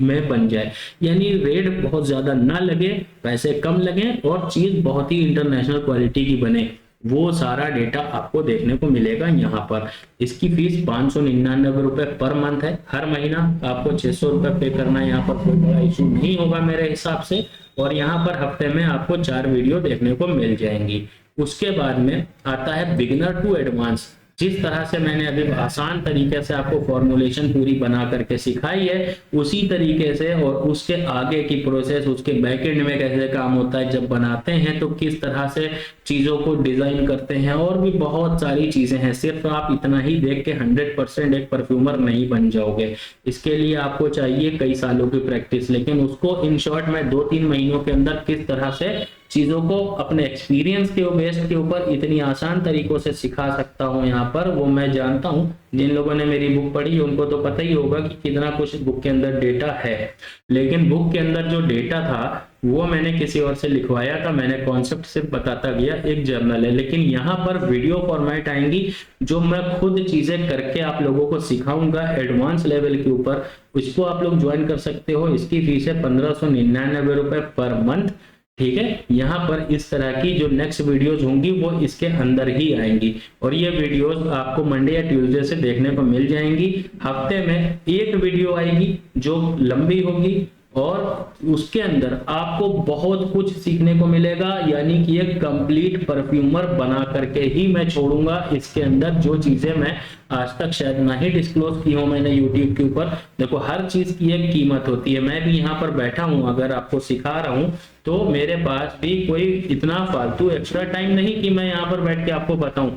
में बन जाए, यानी रेट बहुत ज्यादा ना लगे, पैसे कम लगे और चीज बहुत ही इंटरनेशनल क्वालिटी की बने। वो सारा डेटा आपको देखने को मिलेगा यहाँ पर। इसकी फीस 599 रुपए पर मंथ है। हर महीना आपको 600 रुपए पे करना है। यहाँ पर कोई बड़ा इशू नहीं होगा मेरे हिसाब से। और यहाँ पर हफ्ते में आपको 4 वीडियो देखने को मिल जाएंगी। उसके बाद में आता है बिगिनर टू एडवांस। जिस तरह से मैंने अभी आसान तरीके से आपको फॉर्मुलेशन पूरी बना करके सिखाई है, उसी तरीके से और उसके आगे की प्रोसेस, उसके बैकएंड में कैसे काम होता है, जब बनाते हैं तो किस तरह से चीजों को डिजाइन करते हैं, और भी बहुत सारी चीजें हैं। सिर्फ आप इतना ही देख के 100% एक परफ्यूमर नहीं बन जाओगे। इसके लिए आपको चाहिए कई सालों की प्रैक्टिस। लेकिन उसको इन शॉर्ट में 2-3 महीनों के अंदर किस तरह से चीज़ों को अपने एक्सपीरियंस के बेस के ऊपर इतनी आसान तरीकों से सिखा सकता हूँ यहाँ पर, वो मैं जानता हूँ। जिन लोगों ने मेरी बुक पढ़ी उनको तो पता ही होगा कि कितना कुछ बुक के अंदर डेटा है, लेकिन बुक के अंदर जो डेटा था वो मैंने किसी और से लिखवाया था, मैंने कॉन्सेप्ट सिर्फ बताता गया, एक जर्नल है। लेकिन यहाँ पर वीडियो फॉर्मेट आएंगी जो मैं खुद चीजें करके आप लोगों को सिखाऊंगा एडवांस लेवल के ऊपर। इसको आप लोग ज्वाइन कर सकते हो। इसकी फीस है 1599 रुपए पर मंथ। ठीक है, यहाँ पर इस तरह की जो नेक्स्ट वीडियोस होंगी वो इसके अंदर ही आएंगी, और ये वीडियोस आपको मंडे या ट्यूसडे से देखने को मिल जाएंगी। हफ्ते में एक वीडियो आएगी जो लंबी होगी, और उसके अंदर आपको बहुत कुछ सीखने को मिलेगा। यानी कि एक कंप्लीट परफ्यूमर बना करके ही मैं छोड़ूंगा इसके अंदर, जो चीजें मैं आज तक शायद ना ही डिस्क्लोज की हूं मैंने यूट्यूब के ऊपर। देखो, हर चीज की एक कीमत होती है। मैं भी यहाँ पर बैठा हूं, अगर आपको सिखा रहा हूं तो मेरे पास भी कोई इतना फालतू एक्स्ट्रा टाइम नहीं कि मैं यहाँ पर बैठ के आपको बताऊं।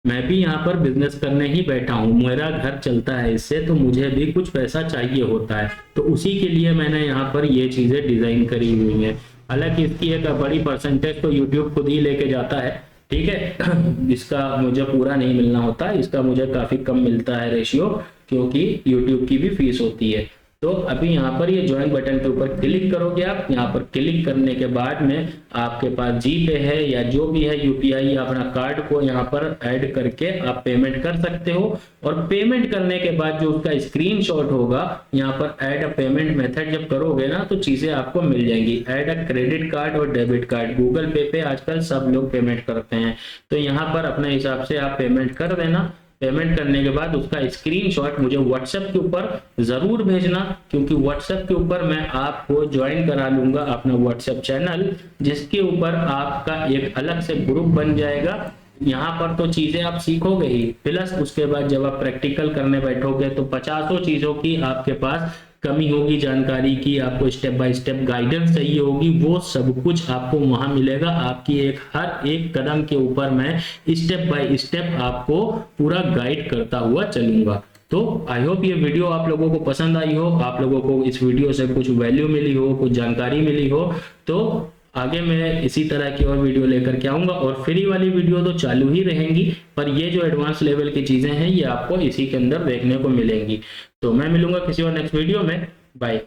मैं भी यहाँ पर बिजनेस करने ही बैठा हूँ, मेरा घर चलता है इससे, तो मुझे भी कुछ पैसा चाहिए होता है, तो उसी के लिए मैंने यहाँ पर ये चीजें डिजाइन करी हुई है। हालांकि इसकी एक बड़ी परसेंटेज तो यूट्यूब खुद ही लेके जाता है, ठीक है। इसका मुझे पूरा नहीं मिलना होता, इसका मुझे काफी कम मिलता है रेशियो, क्योंकि यूट्यूब की भी फीस होती है। तो अभी यहाँ पर ये ज्वाइन बटन के ऊपर क्लिक करोगे आप। यहाँ पर क्लिक करने के बाद में आपके पास जी पे है या जो भी है यूपीआई, अपना कार्ड को यहाँ पर ऐड करके आप पेमेंट कर सकते हो। और पेमेंट करने के बाद जो उसका स्क्रीनशॉट होगा, यहाँ पर ऐड अ पेमेंट मेथड जब करोगे ना तो चीजें आपको मिल जाएंगी। ऐड अ क्रेडिट कार्ड और डेबिट कार्ड, गूगल पे आजकल सब लोग पेमेंट करते हैं, तो यहाँ पर अपने हिसाब से आप पेमेंट कर देना। पेमेंट करने के बाद उसका स्क्रीनशॉट मुझे व्हाट्सएप के ऊपर जरूर भेजना, क्योंकि व्हाट्सएप के ऊपर मैं आपको ज्वाइन करा लूंगा अपना व्हाट्सएप चैनल, जिसके ऊपर आपका एक अलग से ग्रुप बन जाएगा। यहाँ पर तो चीजें आप सीखोगे ही, प्लस उसके बाद जब आप प्रैक्टिकल करने बैठोगे तो 50 चीजों की आपके पास कमी होगी जानकारी की, आपको स्टेप बाय स्टेप गाइडेंस चाहिए होगी, वो सब कुछ आपको वहां मिलेगा। आपकी हर एक कदम के ऊपर मैं स्टेप बाय स्टेप आपको पूरा गाइड करता हुआ चलूंगा। तो आई होप ये वीडियो आप लोगों को पसंद आई हो, आप लोगों को इस वीडियो से कुछ वैल्यू मिली हो, कुछ जानकारी मिली हो। तो आगे मैं इसी तरह की और वीडियो लेकर के आऊंगा, और फ्री वाली वीडियो तो चालू ही रहेंगी, पर ये जो एडवांस लेवल की चीजें हैं ये आपको इसी के अंदर देखने को मिलेंगी। तो मैं मिलूंगा किसी और नेक्स्ट वीडियो में। बाय।